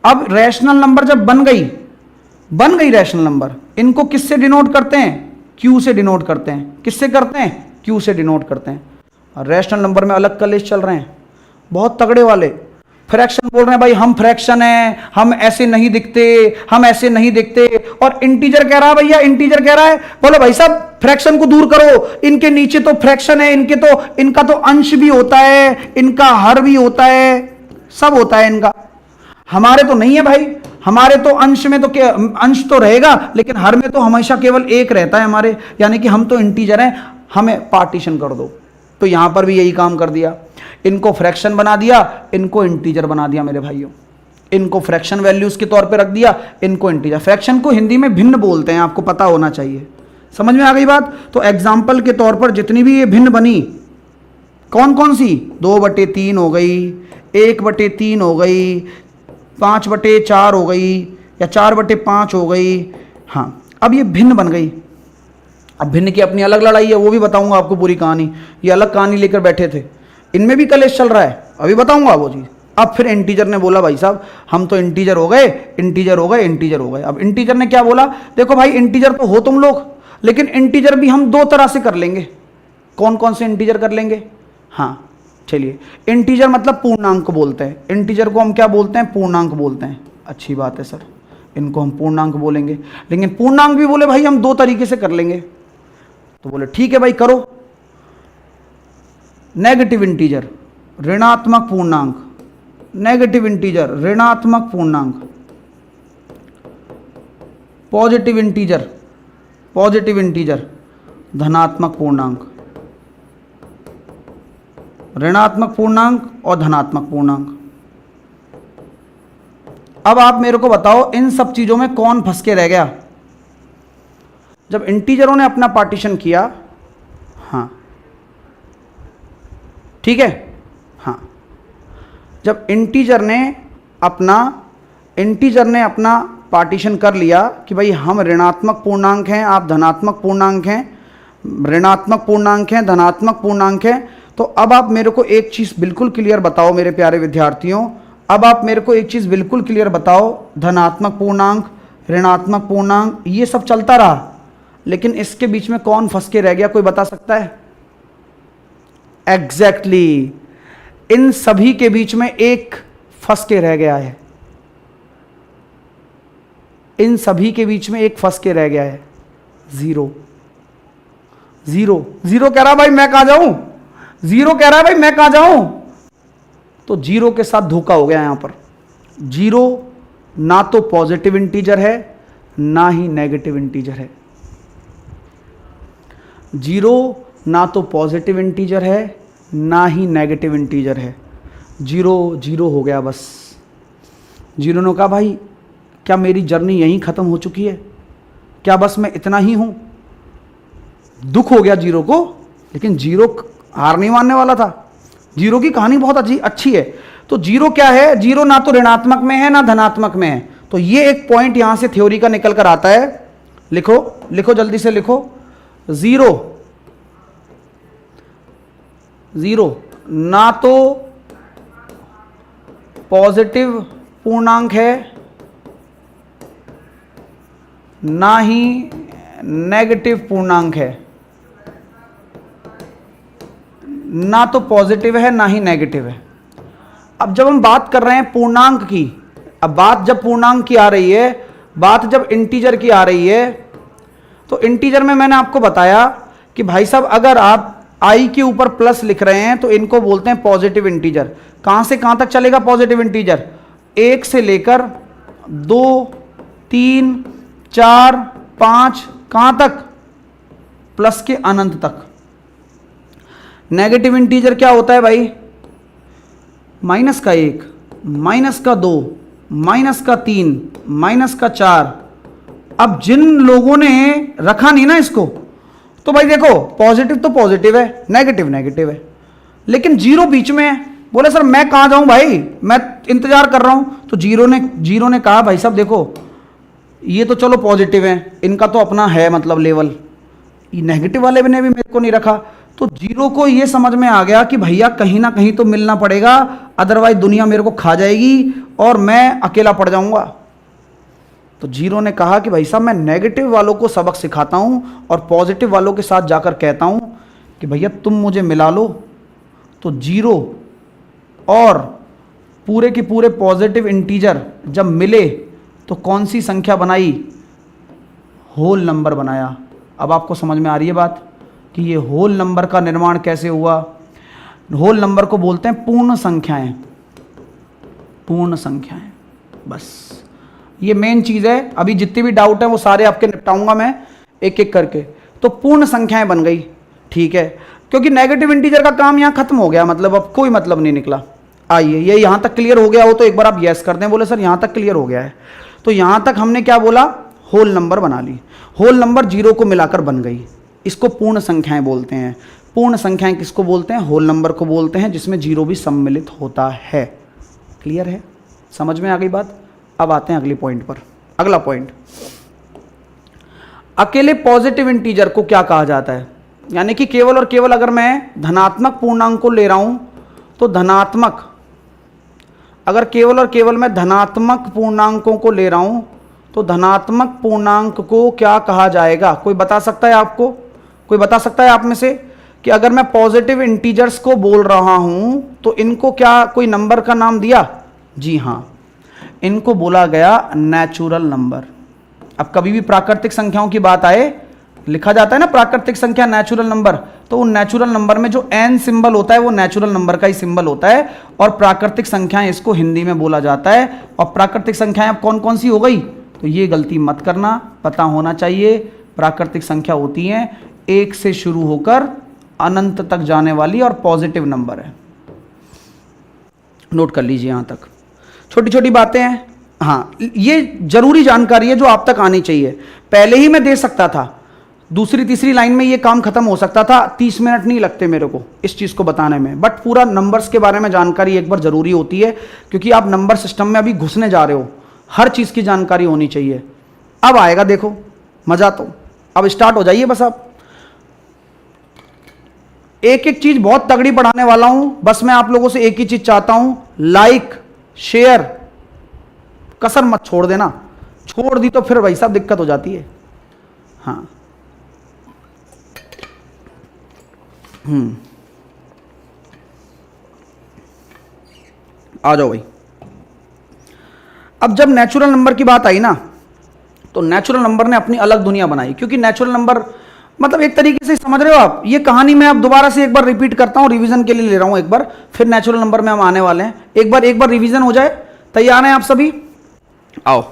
अब रैशनल नंबर जब बन गई रैशनल नंबर, इनको किससे डिनोट करते हैं? Q से डिनोट करते हैं। किससे करते हैं? Q से डिनोट करते हैं। और रैशनल नंबर में अलग कलेश चल रहे हैं, बहुत तगड़े वाले। फ्रैक्शन बोल रहे हैं भाई हम फ्रैक्शन है, हम ऐसे नहीं दिखते, हम ऐसे नहीं दिखते। और इंटीजर कह रहा है, भैया इंटीजर कह रहा है, बोलो भाई साहब फ्रैक्शन को दूर करो, इनके नीचे तो फ्रैक्शन है, इनका तो अंश भी होता है, इनका हर भी होता है, सब होता है इनका। हमारे तो नहीं है भाई, हमारे तो अंश में तो अंश तो रहेगा, लेकिन हर में तो हमेशा केवल एक रहता है हमारे, यानी कि हम तो इंटीजर हैं, हमें पार्टीशन कर दो। तो यहां पर भी यही काम कर दिया, इनको फ्रैक्शन बना दिया, इनको इंटीजर बना दिया मेरे भाइयों। इनको फ्रैक्शन वैल्यूज के तौर पे रख दिया, इनको इंटीजर। फ्रैक्शन को हिंदी में भिन्न बोलते हैं, आपको पता होना चाहिए। समझ में आ गई बात? तो एग्जाम्पल के तौर पर जितनी भी ये भिन्न बनी, कौन कौन सी? 2/3 हो गई, 1/3 हो गई, 5/4 हो गई, या 4/5 हो गई। हाँ, अब ये भिन्न बन गई। अब भिन्न की अपनी अलग लड़ाई है, वो भी बताऊंगा आपको पूरी कहानी। ये अलग कहानी लेकर बैठे थे, इनमें भी कलेश चल रहा है, अभी बताऊंगा वो चीज़। अब फिर इंटीजर ने बोला भाई साहब हम तो इंटीजर हो गए, इंटीजर हो गए, इंटीजर हो गए। अब इंटीजर ने क्या बोला? देखो भाई इंटीजर तो हो तुम लोग, लेकिन इंटीजर भी हम 2 तरह से कर लेंगे। कौन कौन से इंटीजर कर लेंगे? हाँ चलिए, इंटीजर मतलब पूर्णांक को बोलते हैं। इंटीजर को हम क्या बोलते हैं? पूर्णांक बोलते हैं। अच्छी बात है सर, इनको हम पूर्णांक बोलेंगे। लेकिन पूर्णांक भी बोले भाई हम 2 तरीके से कर लेंगे। तो बोले ठीक है भाई करो। नेगेटिव इंटीजर, ऋणात्मक पूर्णांक, नेगेटिव इंटीजर, ऋणात्मक पूर्णांक। पॉजिटिव इंटीजर, पॉजिटिव इंटीजर, धनात्मक पूर्णांक। ऋणात्मक पूर्णांक और धनात्मक पूर्णांक। अब आप मेरे को बताओ इन सब चीजों में कौन फंस के रह गया? जब इंटीजरों ने अपना पार्टीशन किया, हाँ ठीक है, हाँ, जब इंटीजर ने अपना पार्टीशन कर लिया कि भाई हम ऋणात्मक पूर्णांक हैं, आप धनात्मक पूर्णांक हैं, ऋणात्मक पूर्णांक हैं, धनात्मक पूर्णांक हैं, तो अब आप मेरे को एक चीज बिल्कुल क्लियर बताओ मेरे प्यारे विद्यार्थियों, अब आप मेरे को एक चीज बिल्कुल क्लियर बताओ, धनात्मक पूर्णांक, ऋणात्मक पूर्णांक, ये सब चलता रहा, लेकिन इसके बीच में कौन फंस के रह गया, कोई बता सकता है? एग्जैक्टली इन सभी के बीच में एक फंस के रह गया है, इन सभी के बीच में एक फंस के रह गया है, जीरो। जीरो जीरो कह रहा भाई मैं कहां जाऊं, जीरो कह रहा है भाई मैं कहां जाऊं, तो जीरो के साथ धोखा हो गया यहां पर। जीरो ना तो पॉजिटिव इंटीजर है ना ही नेगेटिव इंटीजर है, जीरो ना तो पॉजिटिव इंटीजर है ना ही नेगेटिव इंटीजर है, जीरो जीरो हो गया बस। जीरो ने कहा भाई क्या मेरी जर्नी यहीं ख़त्म हो चुकी है, क्या बस मैं इतना ही हूं? दुख हो गया जीरो को, लेकिन जीरो हार नहीं मानने वाला था। जीरो की कहानी बहुत अच्छी है। तो जीरो क्या है? जीरो ना तो ऋणात्मक में है ना धनात्मक में है। तो ये एक पॉइंट यहां से थ्योरी का निकल कर आता है, लिखो लिखो जल्दी से लिखो। जीरो जीरो ना तो पॉजिटिव पूर्णांक है ना ही नेगेटिव पूर्णांक है, ना तो पॉजिटिव है ना ही नेगेटिव है। अब जब हम बात कर रहे हैं पूर्णांक की, अब बात जब पूर्णांक की आ रही है, बात जब इंटीजर की आ रही है, तो इंटीजर में मैंने आपको बताया कि भाई साहब अगर आप आई के ऊपर प्लस लिख रहे हैं तो इनको बोलते हैं पॉजिटिव इंटीजर। कहां से कहां तक चलेगा पॉजिटिव इंटीजर? 1 से लेकर 2, 3, 4, 5, कहां तक? प्लस के अनंत तक। नेगेटिव इंटीजर क्या होता है भाई? माइनस का 1, माइनस का 2, माइनस का 3, माइनस का 4। अब जिन लोगों ने रखा नहीं ना इसको, तो भाई देखो पॉजिटिव तो पॉजिटिव है, नेगेटिव नेगेटिव है, लेकिन जीरो बीच में है। बोले सर मैं कहां जाऊं भाई, मैं इंतजार कर रहा हूं। तो जीरो ने कहा भाई साहब देखो ये तो चलो पॉजिटिव है, इनका तो अपना है मतलब लेवल, नेगेटिव वाले ने भी मेरे को नहीं रखा। तो जीरो को ये समझ में आ गया कि भैया कहीं ना कहीं तो मिलना पड़ेगा, अदरवाइज दुनिया मेरे को खा जाएगी और मैं अकेला पड़ जाऊंगा। तो जीरो ने कहा कि भाई साहब मैं नेगेटिव वालों को सबक सिखाता हूं और पॉजिटिव वालों के साथ जाकर कहता हूं कि भैया तुम मुझे मिला लो। तो जीरो और पूरे के पूरे पॉजिटिव इंटीजर जब मिले तो कौन सी संख्या बनाई? होल नंबर बनाया। अब आपको समझ में आ रही है बात कि ये होल नंबर का निर्माण कैसे हुआ? होल नंबर को बोलते हैं पूर्ण संख्याएं, पूर्ण संख्याएं। बस ये मेन चीज है। अभी जितने भी डाउट है वो सारे आपके निपटाऊंगा मैं एक एक करके। तो पूर्ण संख्याएं बन गई, ठीक है, क्योंकि नेगेटिव इंटीजर का काम यहां खत्म हो गया, मतलब अब कोई मतलब नहीं निकला। आइए ये यहां तक क्लियर हो गया हो तो एक बार आप यस कर दें। बोले सर यहां तक क्लियर हो गया है। तो यहां तक हमने क्या बोला? होल नंबर बना ली। होल नंबर जीरो को मिलाकर बन गई, इसको पूर्ण संख्याएं बोलते हैं। पूर्ण संख्याएं किसको बोलते हैं? होल नंबर को बोलते हैं, जिसमें जीरो भी सम्मिलित होता है। क्लियर है? समझ में आ गई बात? अब आते हैं अगले पॉइंट पर। अगला पॉइंट, अकेले पॉजिटिव इंटीजर को क्या कहा जाता है? यानी कि केवल और केवल अगर मैं धनात्मक पूर्णांक को ले रहा हूं तो धनात्मक, अगर केवल और केवल मैं धनात्मक पूर्णांकों को ले रहा हूं तो धनात्मक पूर्णांक को क्या कहा जाएगा? कोई बता सकता है आपको? कोई बता सकता है आप में से कि अगर मैं पॉजिटिव इंटीजर्स को बोल रहा हूं तो इनको क्या कोई नंबर का नाम दिया? जी हां, इनको बोला गया नेचुरल नंबर। अब कभी भी प्राकृतिक संख्याओं की बात आए, लिखा जाता है ना प्राकृतिक संख्या नेचुरल नंबर, तो उन नेचुरल नंबर में जो एन सिंबल होता है वो नेचुरल नंबर का ही सिंबल होता है, और प्राकृतिक संख्याएं इसको हिंदी में बोला जाता है। और प्राकृतिक संख्याएं अब कौन कौन सी हो गई? तो ये गलती मत करना, पता होना चाहिए। प्राकृतिक संख्या होती हैं 1 से शुरू होकर अनंत तक जाने वाली और पॉजिटिव नंबर है। नोट कर लीजिए यहां तक, छोटी छोटी बातें हैं। हाँ, ये जरूरी जानकारी है जो आप तक आनी चाहिए। पहले ही मैं दे सकता था, दूसरी तीसरी लाइन में ये काम खत्म हो सकता था, 30 मिनट नहीं लगते मेरे को इस चीज को बताने में, बट पूरा नंबर्स के बारे में जानकारी एक बार जरूरी होती है, क्योंकि आप नंबर सिस्टम में अभी घुसने जा रहे हो, हर चीज की जानकारी होनी चाहिए। अब आएगा देखो मजा, तो अब स्टार्ट हो जाइए बस। आप एक एक चीज बहुत तगड़ी पढ़ाने वाला हूं, बस मैं आप लोगों से एक ही चीज चाहता हूं, लाइक शेयर कसर मत छोड़ देना, छोड़ दी तो फिर भाई साहब दिक्कत हो जाती है। हाँ आ जाओ भाई। अब जब नेचुरल नंबर की बात आई ना, तो नेचुरल नंबर ने अपनी अलग दुनिया बनाई, क्योंकि नेचुरल नंबर मतलब एक तरीके से समझ रहे हो आप, ये कहानी मैं अब दोबारा से एक बार रिपीट करता हूं, रिवीजन के लिए ले रहा हूं एक बार, फिर नेचुरल नंबर में हम आने वाले हैं। एक बार रिवीजन हो जाए, तैयार हैं आप सभी? आओ।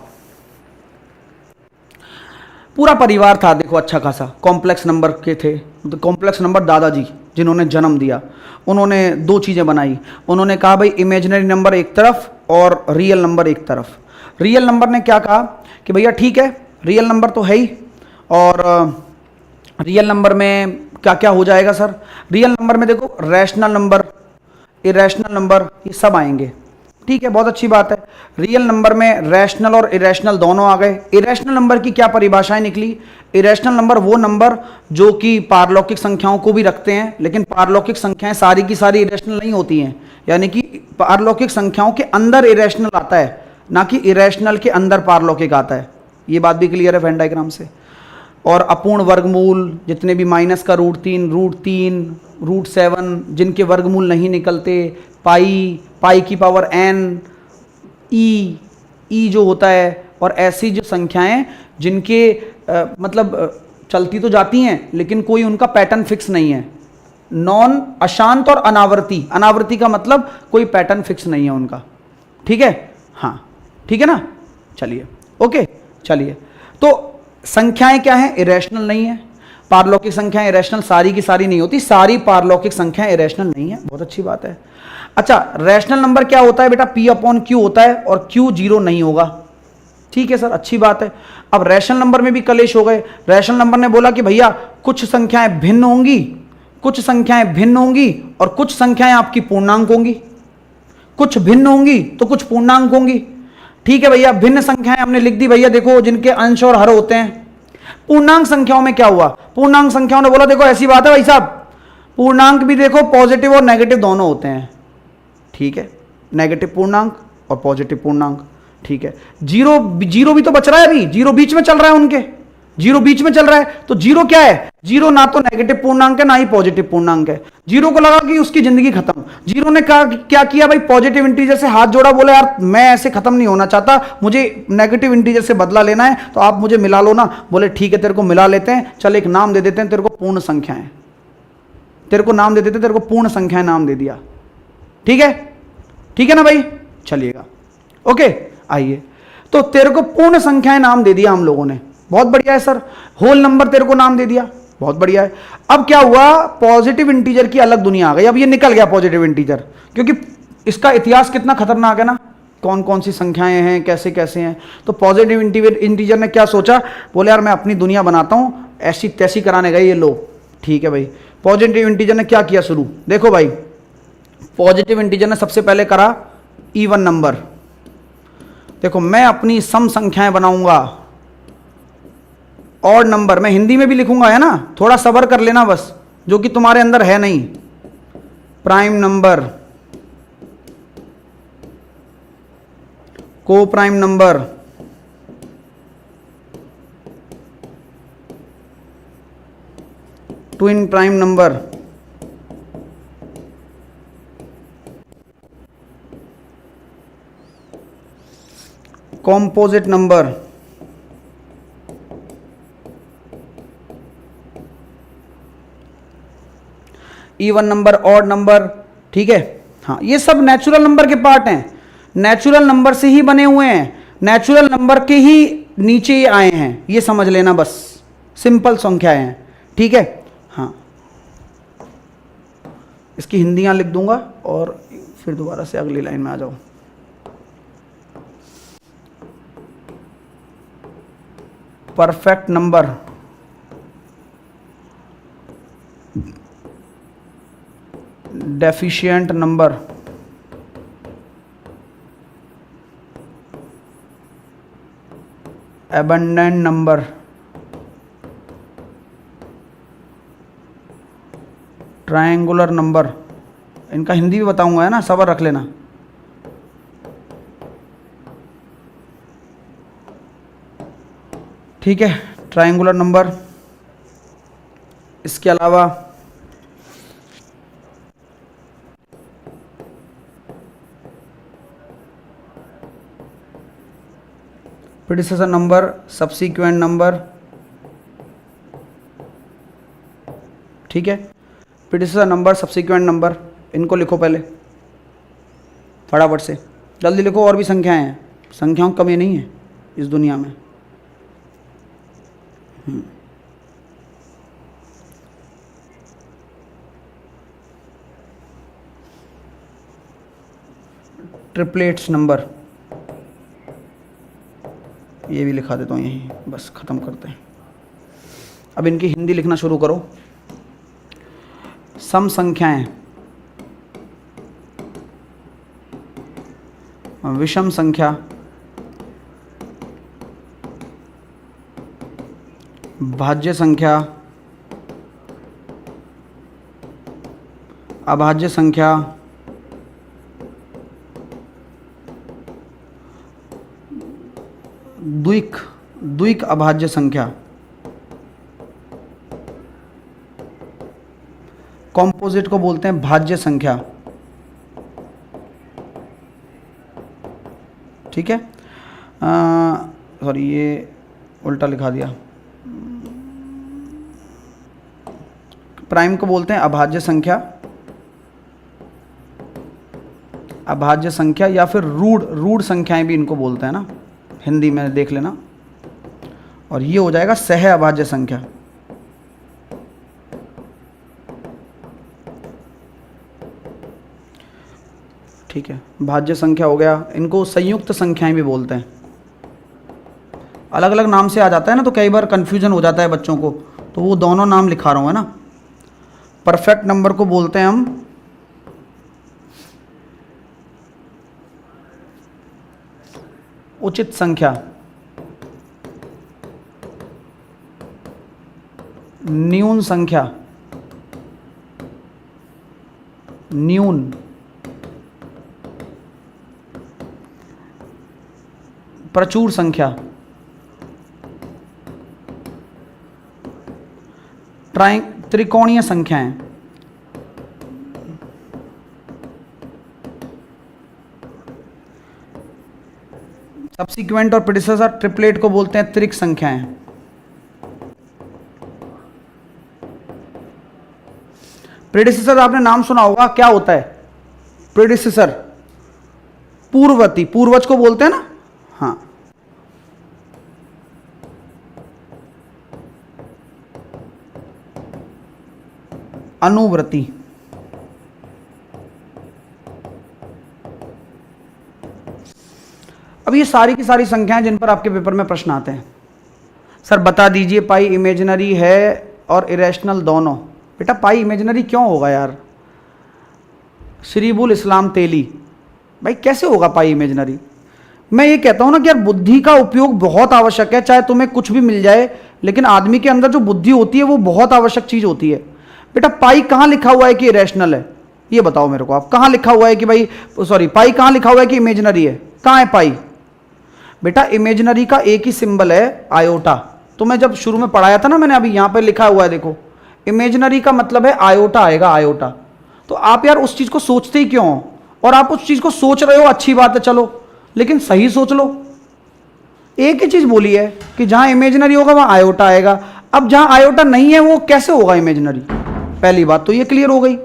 पूरा परिवार था देखो अच्छा खासा, कॉम्प्लेक्स नंबर के थे, तो कॉम्प्लेक्स नंबर दादाजी जिन्होंने जन्म दिया, उन्होंने दो चीजें बनाई। उन्होंने कहा भाई इमेजिनरी नंबर एक तरफ और रियल नंबर एक तरफ। रियल नंबर ने क्या कहा कि भैया ठीक है, रियल नंबर तो है ही, और रियल नंबर में क्या क्या हो जाएगा सर? रियल नंबर में देखो रैशनल नंबर, इरेशनल नंबर, ये सब आएंगे। ठीक है, बहुत अच्छी बात है। रियल नंबर में रैशनल और इरेशनल दोनों आ गए। इरेशनल नंबर की क्या परिभाषाएं निकली? इरेशनल नंबर वो नंबर जो कि पारलौकिक संख्याओं को भी रखते हैं, लेकिन पारलौकिक संख्याएं सारी की सारी इरेशनल नहीं होती हैं, यानी कि पारलौकिक संख्याओं के अंदर इरेशनल आता है, ना कि इरेशनल के अंदर पारलौकिक आता है। ये बात भी क्लियर है वेन डायग्राम से। और अपूर्ण वर्गमूल जितने भी माइनस का √3, √7 जिनके वर्गमूल नहीं निकलते, पाई की पावर n, ई जो होता है, और ऐसी जो संख्याएं जिनके मतलब चलती तो जाती हैं लेकिन कोई उनका पैटर्न फिक्स नहीं है। नॉन अशांत और अनावर्ती, अनावर्ती का मतलब कोई पैटर्न फिक्स नहीं है उनका। ठीक है, हाँ ठीक है ना, चलिए ओके। चलिए, तो संख्याएं क्या हैं? इरेशनल नहीं है। पारलौकिक संख्याएं इरेशनल सारी की सारी नहीं होती, सारी पारलौकिक संख्याएं इरेशनल नहीं है, बहुत अच्छी बात है। अच्छा, रैशनल नंबर क्या होता है बेटा? P/Q होता है, और Q 0 नहीं होगा। ठीक है सर, अच्छी बात है। अब रैशनल नंबर में भी कलेश हो गए। रैशनल नंबर ने बोला कि भैया कुछ संख्याएं भिन्न होंगी, कुछ संख्याएं भिन्न होंगी, और कुछ संख्याएं आपकी पूर्णांक होंगी। कुछ भिन्न होंगी तो कुछ पूर्णांक होंगी। ठीक है भैया, भिन्न संख्याएं हमने लिख दी भैया, देखो जिनके अंश और हर होते हैं। पूर्णांक संख्याओं में क्या हुआ? पूर्णांक संख्याओं ने बोला देखो ऐसी बात है भाई साहब, पूर्णांक भी देखो पॉजिटिव और नेगेटिव दोनों होते हैं। ठीक है, नेगेटिव पूर्णांक और पॉजिटिव पूर्णांक। ठीक है, जीरो भी तो बच रहा है अभी, जीरो बीच में चल रहा है उनके, जीरो बीच में चल रहा है। तो जीरो क्या है? जीरो ना तो नेगेटिव पूर्णांक है ना ही पॉजिटिव पूर्णांक है। जीरो को लगा कि उसकी जिंदगी खत्म। जीरो ने कहा क्या किया भाई? पॉजिटिव इंटीजर से हाथ जोड़ा, बोले यार मैं ऐसे खत्म नहीं होना चाहता, मुझे नेगेटिव इंटीजर से बदला लेना है, तो आप मुझे मिला लो ना। बोले ठीक है, तेरे को मिला लेते हैं, चल एक नाम दे देते हैं तेरे को, पूर्ण संख्याएं। तेरे को नाम दे देते, तेरे को पूर्ण संख्याएं नाम दे दिया। ठीक है, ठीक है ना भाई, चलिएगा ओके। आइए, तो तेरे को पूर्ण संख्याएं नाम दे दिया हम लोगों ने, बहुत बढ़िया है सर। होल नंबर तेरे को नाम दे दिया, बहुत बढ़िया है। अब क्या हुआ? पॉजिटिव इंटीजर की अलग दुनिया आ गई। अब ये निकल गया पॉजिटिव इंटीजर, क्योंकि इसका इतिहास कितना खतरनाक है ना, कौन कौन सी संख्याएं हैं, कैसे कैसे हैं। तो पॉजिटिव इंटीजर ने क्या सोचा? बोले यार मैं अपनी दुनिया बनाता हूं, ऐसी तैसी कराने गए ये लोग। ठीक है भाई, पॉजिटिव इंटीजर ने क्या किया शुरू? देखो भाई, पॉजिटिव इंटीजर ने सबसे पहले करा इवन नंबर। देखो मैं अपनी सम संख्याएं बनाऊंगा, ऑड नंबर मैं हिंदी में भी लिखूंगा, है ना, थोड़ा सब्र कर लेना बस, जो कि तुम्हारे अंदर है नहीं। प्राइम नंबर, को prime number, twin prime number, composite number, even number, odd number. ठीक है, हाँ ये सब नेचुरल नंबर के पार्ट हैं, नेचुरल नंबर से ही बने हुए हैं, नेचुरल नंबर के ही नीचे ये आए हैं, ये समझ लेना बस, सिंपल संख्याएं हैं। ठीक है, हाँ इसकी हिंदियां लिख दूंगा और फिर दोबारा से अगली लाइन में आ जाओ। Perfect number, deficient number, abundant number, triangular number, इनका हिंदी भी बताऊंगा, है ना, सब्र रख लेना। ठीक है, ट्रायंगुलर नंबर। इसके अलावा प्रीडिसेसर नंबर, सब्सीक्वेंट नंबर। ठीक है, प्रीडिसेसर नंबर, सब्सीक्वेंट नंबर, इनको लिखो पहले फटाफट से, जल्दी लिखो। और भी संख्याएं हैं, संख्याओं की कमी नहीं है इस दुनिया में। ट्रिपलेट्स नंबर, ये भी लिखा देता हूँ यहीं, बस ख़त्म करते हैं। अब इनकी हिंदी लिखना शुरू करो। सम संख्याएं, विषम संख्या, भाज्य संख्या, अभाज्य संख्या, द्विक अभाज्य संख्या, कॉम्पोजिट को बोलते हैं भाज्य संख्या। ठीक है, सॉरी ये उल्टा लिखा दिया। प्राइम को बोलते हैं अभाज्य संख्या, अभाज्य संख्या या फिर रूढ़ संख्याएं भी इनको बोलते हैं ना, हिंदी में देख लेना। और ये हो जाएगा सह अभाज्य संख्या। ठीक है, भाज्य संख्या हो गया। इनको संयुक्त संख्याएं भी बोलते हैं, अलग अलग नाम से आ जाता है ना, तो कई बार कंफ्यूजन हो जाता है बच्चों को, तो वो दोनों नाम लिखा रहा हूं, है ना। परफेक्ट नंबर को बोलते हैं हम उचित संख्या, न्यून संख्या, न्यून, प्रचुर संख्या, त्रिकोणीय संख्याएं, सब्सीक्वेंट और प्रीडिसेसर ट्रिपलेट को बोलते हैं त्रिक संख्याएं। प्रीडिसेसर आपने नाम सुना होगा, क्या होता है प्रीडिसेसर? पूर्ववर्ती, पूर्वज को बोलते हैं ना। हाँ, अनुवर्ती, अब ये सारी की सारी संख्याएं जिन पर आपके पेपर में प्रश्न आते हैं। सर बता दीजिए पाई इमेजिनरी है और इरेशनल दोनों। बेटा पाई इमेजिनरी क्यों होगा यार? शरीबुल इस्लाम तेली, भाई कैसे होगा पाई इमेजिनरी? मैं ये कहता हूं ना कि यार बुद्धि का उपयोग बहुत आवश्यक है, चाहे तुम्हें कुछ भी मिल जाए, लेकिन आदमी के अंदर जो बुद्धि होती है वो बहुत आवश्यक चीज होती है। बेटा पाई कहां लिखा हुआ है कि इरेशनल है? ये बताओ मेरे को, आप कहां लिखा हुआ है कि भाई, सॉरी, पाई कहां लिखा हुआ है कि इमेजिनरी है? कहां है पाई? बेटा इमेजिनरी का एक ही सिंबल है, आयोटा। तो मैं जब शुरू में पढ़ाया था ना, मैंने अभी यहां पर लिखा हुआ है, देखो इमेजिनरी का मतलब है आयोटा आएगा, आयोटा। तो आप यार उस चीज को सोचते ही क्यों हो? और आप उस चीज को सोच रहे हो, अच्छी बात है, चलो, लेकिन सही सोच लो। एक ही चीज बोली है कि जहां इमेजिनरी होगा वहां आयोटा आएगा। अब जहां आयोटा नहीं है वो कैसे होगा इमेजिनरी? पहली बात तो ये क्लियर हो गई।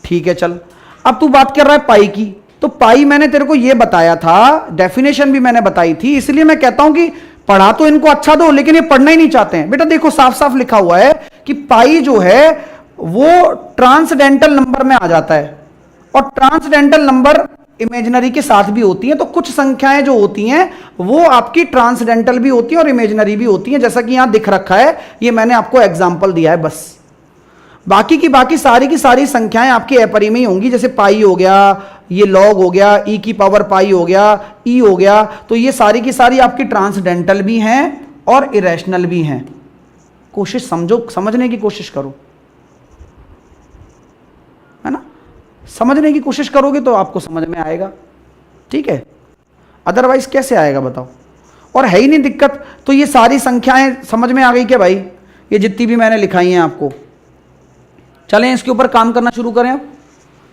ठीक है, चल अब तू बात कर रहा है पाई की, तो पाई मैंने तेरे को ये बताया था, डेफिनेशन भी मैंने बताई थी, इसलिए मैं कहता हूं कि पढ़ा तो इनको अच्छा दो, लेकिन ये पढ़ना ही नहीं चाहते हैं। बेटा देखो साफ साफ लिखा हुआ है कि पाई जो है वो ट्रांसडेंटल नंबर में आ जाता है, और ट्रांसडेंटल नंबर इमेजिनरी के साथ भी होती हैं। तो कुछ संख्याएं जो होती हैं वो आपकी ट्रांसडेंटल भी होती हैं और इमेजिनरी भी होती हैं, जैसा कि यहां दिख रखा है, ये मैंने आपको एग्जांपल दिया है बस। बाकी की बाकी सारी की सारी संख्याएं आपकी अपरिमेय होंगी, जैसे पाई हो गया, ये लॉग हो गया, ई की पावर पाई हो गया, ई हो गया, तो ये सारी की सारी आपकी ट्रांसडेंटल भी हैं और इरेशनल भी हैं। कोशिश समझो, समझने की कोशिश करो। समझने की कोशिश करोगे तो आपको समझ में आएगा, ठीक है, अदरवाइज कैसे आएगा बताओ। और है ही नहीं दिक्कत, तो ये सारी संख्याएं समझ में आ गई क्या भाई, ये जितनी भी मैंने लिखाई हैं आपको। चलें इसके ऊपर काम करना शुरू करें अब।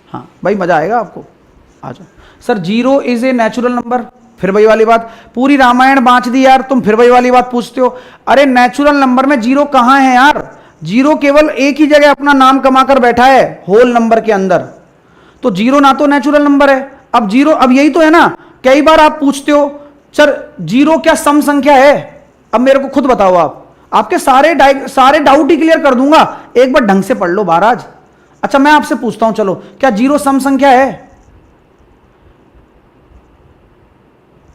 हाँ भाई मजा आएगा आपको, आ जाओ। Sir 0 is a natural number, फिर वही वाली बात, पूरी रामायण बांच दी यार तुम, फिर वही वाली बात पूछते हो। अरे नेचुरल नंबर में 0 कहां है यार, 0 केवल एक ही जगह अपना नाम कमाकर बैठा है होल नंबर के अंदर, तो 0 ना तो नेचुरल नंबर है। अब 0, अब यही तो है ना, कई बार आप पूछते हो सर 0 क्या सम संख्या है, अब मेरे को खुद बताओ आप, आपके सारे डाउट ही क्लियर कर दूंगा, एक बार ढंग से पढ़ लो महाराज। अच्छा मैं आपसे पूछता हूं, चलो क्या 0 सम संख्या है,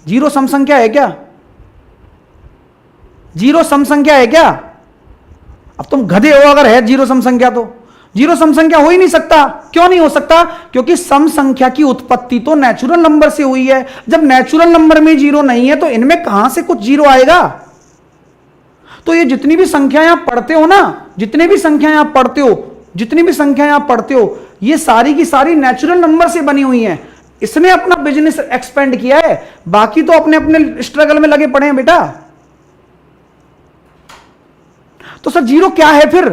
0 सम संख्या है क्या, 0 सम संख्या है क्या? अब तुम गधे हो अगर है 0 सम संख्या, तो 0 सम संख्या हो ही नहीं सकता। क्यों नहीं हो सकता? क्योंकि सम संख्या की उत्पत्ति तो नेचुरल नंबर से हुई है। जब नेचुरल नंबर में 0 नहीं है तो इनमें कहां से कुछ 0 आएगा? तो ये जितनी भी संख्याएं आप पढ़ते हो ना, जितनी भी संख्याएं आप पढ़ते हो, जितनी भी संख्याएं आप पढ़ते हो, ये सारी की सारी नेचुरल नंबर से बनी हुई हैं। इसने अपना बिजनेस एक्सपेंड किया है, बाकी तो अपने अपने स्ट्रगल में लगे पड़े हैं बेटा। तो सर 0 क्या है फिर?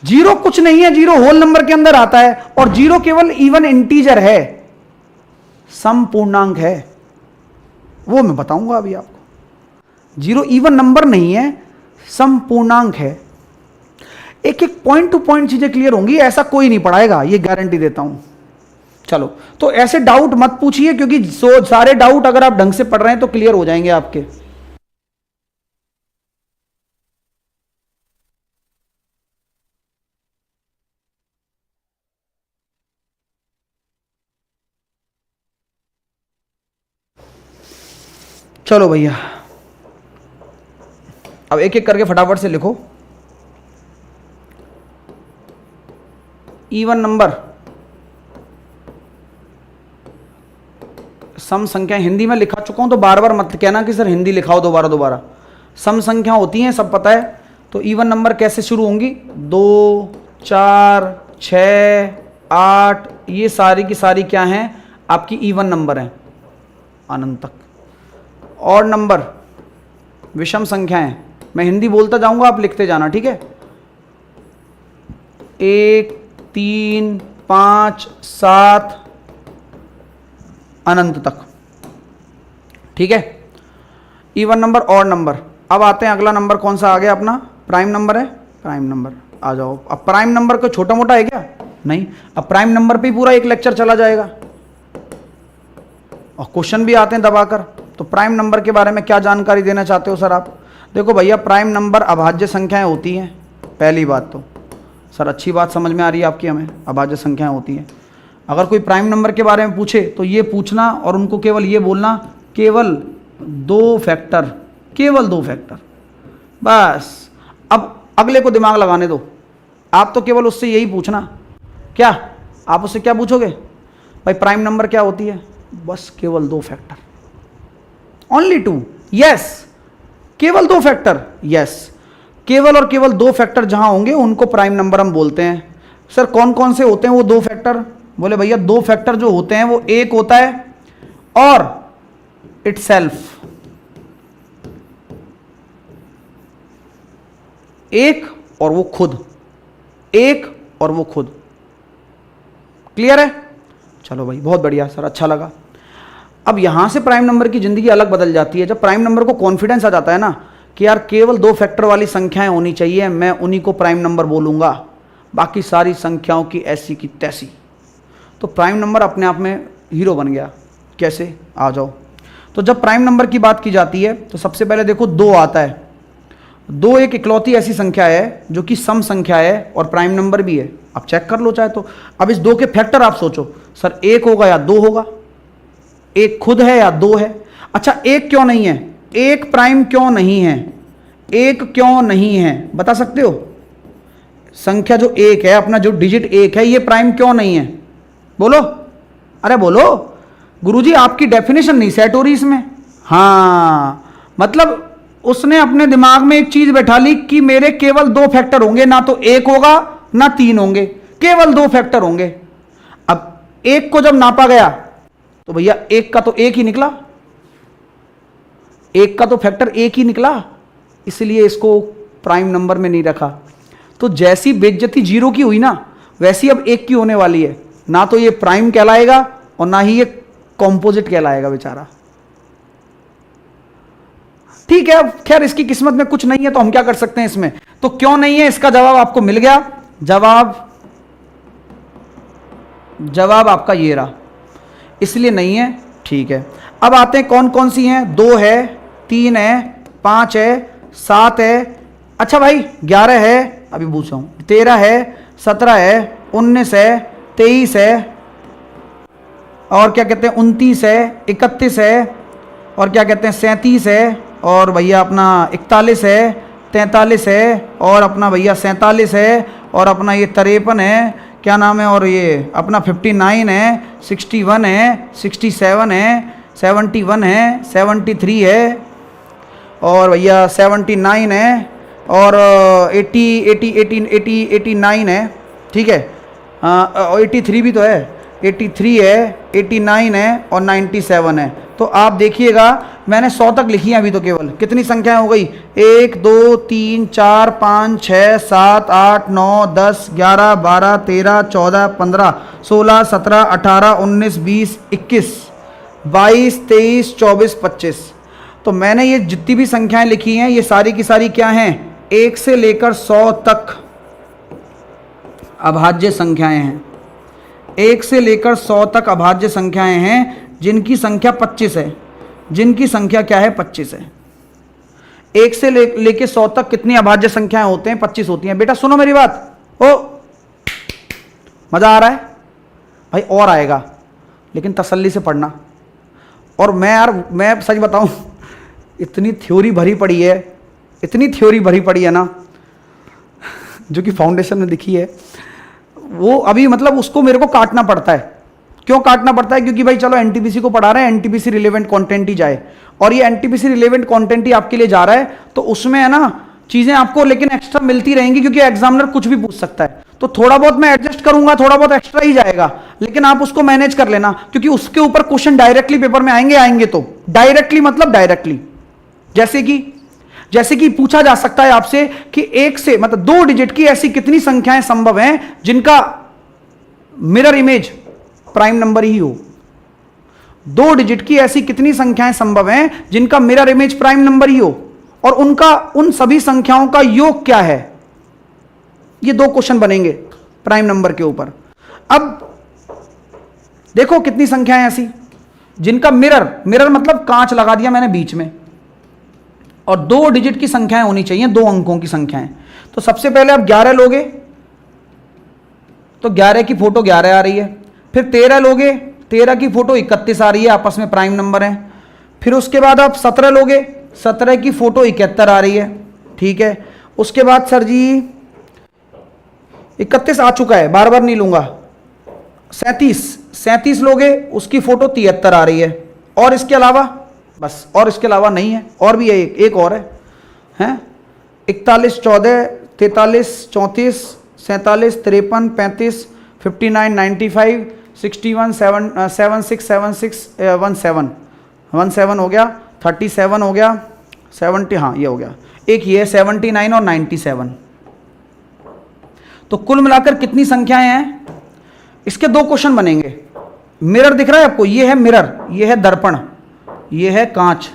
0 कुछ नहीं है, 0 होल नंबर के अंदर आता है, और 0 केवल इवन इंटीजर है, सम पूर्णांक है, वो मैं बताऊंगा अभी आपको। 0 इवन नंबर नहीं है, सम पूर्णांक है। एक एक पॉइंट टू पॉइंट चीजें क्लियर होंगी, ऐसा कोई नहीं पढ़ाएगा, ये गारंटी देता हूं। चलो तो ऐसे डाउट मत पूछिए, क्योंकि सारे डाउट अगर आप ढंग से पढ़ रहे हैं तो क्लियर हो जाएंगे आपके। चलो भैया अब एक एक करके फटाफट से लिखो। इवन नंबर, सम संख्या हिंदी में लिखा चुका हूं तो बार बार मत कहना कि सर हिंदी लिखाओ दोबारा दोबारा। सम संख्या होती हैं, सब पता है। तो इवन नंबर कैसे शुरू होंगी? 2, 4, 6, 8, ये सारी की सारी क्या हैं? आपकी इवन नंबर हैं अनंत तक। और नंबर विषम संख्याएं, मैं हिंदी बोलता जाऊंगा, आप लिखते जाना, ठीक है? 1, 3, 5, 7 अनंत तक, ठीक है? इवन नंबर और नंबर। अब आते हैं अगला नंबर कौन सा आ गया अपना? प्राइम नंबर है। प्राइम नंबर आ जाओ। अब प्राइम नंबर को छोटा मोटा है क्या? नहीं। अब प्राइम नंबर पे पूरा एक लेक्चर चला जाएगा और क्वेश्चन भी आते हैं दबाकर। तो प्राइम नंबर के बारे में क्या जानकारी देना चाहते हो सर आप? देखो भैया, प्राइम नंबर अभाज्य संख्याएं होती हैं। पहली बात तो सर अच्छी बात समझ में आ रही है आपकी, हमें अभाज्य संख्याएं होती हैं। अगर कोई प्राइम नंबर के बारे में पूछे तो ये पूछना और उनको केवल ये बोलना, केवल 2 फैक्टर, केवल 2 फैक्टर, बस। अब अगले को दिमाग लगाने दो, आप तो केवल उससे यही पूछना। क्या आप उससे क्या पूछोगे? भाई प्राइम नंबर क्या होती है? बस केवल 2 फैक्टर, ओनली 2। यस, केवल 2 फैक्टर, यस। केवल और केवल 2 फैक्टर जहां होंगे उनको प्राइम नंबर हम बोलते हैं। सर कौन कौन से होते हैं वो 2 फैक्टर? बोले भैया 2 फैक्टर जो होते हैं वो एक होता है और इटसेल्फ, एक और वो खुद, एक और वो खुद। क्लियर है? चलो भाई बहुत बढ़िया सर, अच्छा लगा। अब यहां से प्राइम नंबर की जिंदगी अलग बदल जाती है जब प्राइम नंबर को कॉन्फिडेंस आ जाता है ना कि यार केवल 2 फैक्टर वाली संख्याएं होनी चाहिए, मैं उन्हीं को प्राइम नंबर बोलूंगा, बाकी सारी संख्याओं की ऐसी की तैसी। तो प्राइम नंबर अपने आप में हीरो बन गया। कैसे? आ जाओ। तो जब प्राइम नंबर की बात की जाती है तो सबसे पहले देखो 2 आता है। 2 एक इकलौती ऐसी संख्या है जो कि सम संख्या है और प्राइम नंबर भी है। आप चेक कर लो चाहे तो। अब इस 2 के फैक्टर आप सोचो, सर 1 होगा या 2 होगा? 1 खुद है या 2 है? अच्छा 1 क्यों नहीं है? 1 प्राइम क्यों नहीं है? 1 क्यों नहीं है बता सकते हो? संख्या जो 1 है, अपना जो डिजिट 1 है, ये प्राइम क्यों नहीं है? बोलो, अरे बोलो। गुरुजी आपकी डेफिनेशन नहीं सेट हो रही इसमें। हाँ, मतलब उसने अपने दिमाग में एक चीज बैठा ली कि मेरे केवल 2 फैक्टर होंगे, ना तो 1 होगा ना 3 होंगे, केवल 2 फैक्टर होंगे। अब एक को जब नापा गया तो भैया एक का तो एक ही निकला, एक का तो फैक्टर एक ही निकला, इसलिए इसको प्राइम नंबर में नहीं रखा। तो जैसी बेइज्जती जीरो की हुई ना, वैसी अब एक की होने वाली है। ना तो ये प्राइम कहलाएगा और ना ही ये कॉम्पोजिट कहलाएगा बेचारा। ठीक है, खैर इसकी किस्मत में कुछ नहीं है तो हम क्या कर सकते हैं इसमें। तो क्यों नहीं है, इसका जवाब आपको मिल गया। जवाब आपका ये रहा, इसलिए नहीं है। ठीक है, अब आते हैं कौन कौन सी हैं। 2 है, 3 है, 5 है, 7 है, अच्छा भाई 11 है, अभी पूछ रहा हूं, 13 है, 17 है, 19 है, 23 है, और क्या कहते हैं 29 है, 31 है, और क्या कहते हैं 37 है, और भैया अपना 41 है, 43 है, और अपना भैया 47 है, और अपना ये 53 है, क्या नाम है, और ये अपना 59 है, 61 है, 67 है, 71 है, 73 है, और भैया 79 है, और 89 है। ठीक है, 83 भी तो है, 83 है, 89 है, और 97 है। तो आप देखिएगा मैंने 100 तक लिखी है अभी तो। केवल कितनी संख्याएं हो गई, 1 2 3 4 5 6 7 8 9 10 11 12 13 14 15 16 17 18 19 20 21 22 23 24 25। तो मैंने ये जितनी भी संख्याएं लिखी हैं ये सारी की सारी क्या हैं, 1 से लेकर 100 तक अभाज्य संख्याएं हैं। 1 से लेकर 100 तक अभाज्य संख्याएं हैं जिनकी संख्या 25 है। जिनकी संख्या क्या है, 25 है। 1 से लेके 100 तक कितनी अभाज्य संख्याएं होते हैं, 25 होती हैं। बेटा सुनो मेरी बात, ओ मजा आ रहा है भाई, और आएगा लेकिन तसल्ली से पढ़ना। और मैं सच बताऊं, इतनी थ्योरी भरी पड़ी है, इतनी थ्योरी भरी पड़ी है ना, जो कि फाउंडेशन में दिखी है, वो अभी मतलब उसको मेरे को काटना पड़ता है। क्यों काटना पड़ता है, क्योंकि भाई चलो एनटीपीसी को पढ़ा रहे हैं, एनटीपीसी रिलेवेंट कंटेंट ही जाए, और ये एनटीपीसी रिलेवेंट कंटेंट ही आपके लिए जा रहा है, तो उसमें है ना चीजें आपको लेकिन एक्स्ट्रा मिलती रहेंगी, क्योंकि एग्जामिनर कुछ भी पूछ सकता है। तो थोड़ा बहुत मैं एडजस्ट करूंगा, थोड़ा बहुत एक्स्ट्रा ही जाएगा, लेकिन आप उसको मैनेज कर लेना, क्योंकि उसके ऊपर क्वेश्चन डायरेक्टली पेपर में आएंगे। तो डायरेक्टली मतलब डायरेक्टली, जैसे कि पूछा जा सकता है आपसे कि 1 से मतलब 2 डिजिट की ऐसी कितनी संख्याएं संभव हैं जिनका मिरर इमेज प्राइम नंबर ही हो। 2 डिजिट की ऐसी कितनी संख्याएं संभव हैं जिनका मिरर इमेज प्राइम नंबर ही हो, और उन सभी संख्याओं का योग क्या है। ये 2 क्वेश्चन बनेंगे प्राइम नंबर के ऊपर। अब देखो कितनी संख्याएं ऐसी जिनका मिरर मतलब कांच लगा दिया मैंने बीच में, और 2 डिजिट की संख्याएं होनी चाहिए, 2 अंकों की संख्याएं। तो सबसे पहले आप 11 लोगे तो 11 की फोटो 11 आ रही है, फिर 13 लोगे, 13 की फोटो 31 आ रही है, आपस में प्राइम नंबर है। फिर उसके बाद आप 17 लोगे, 17 की फोटो 71 आ रही है, ठीक है। उसके बाद सर जी 31 आ चुका है, बार बार नहीं लूंगा। 37 लोगे, उसकी फोटो 73 आ रही है, और इसके अलावा बस, और इसके अलावा नहीं है, और भी है एक और है 41 14 43 34 47 53 35 59 95 61 76 76 17 हो गया, 37 हो गया, 70, हाँ ये हो गया, एक ये 79 और 97। तो कुल मिलाकर कितनी संख्याएं हैं, इसके 2 क्वेश्चन बनेंगे। मिरर दिख रहा है आपको, ये है मिरर, ये है दर्पण, ये है कांच।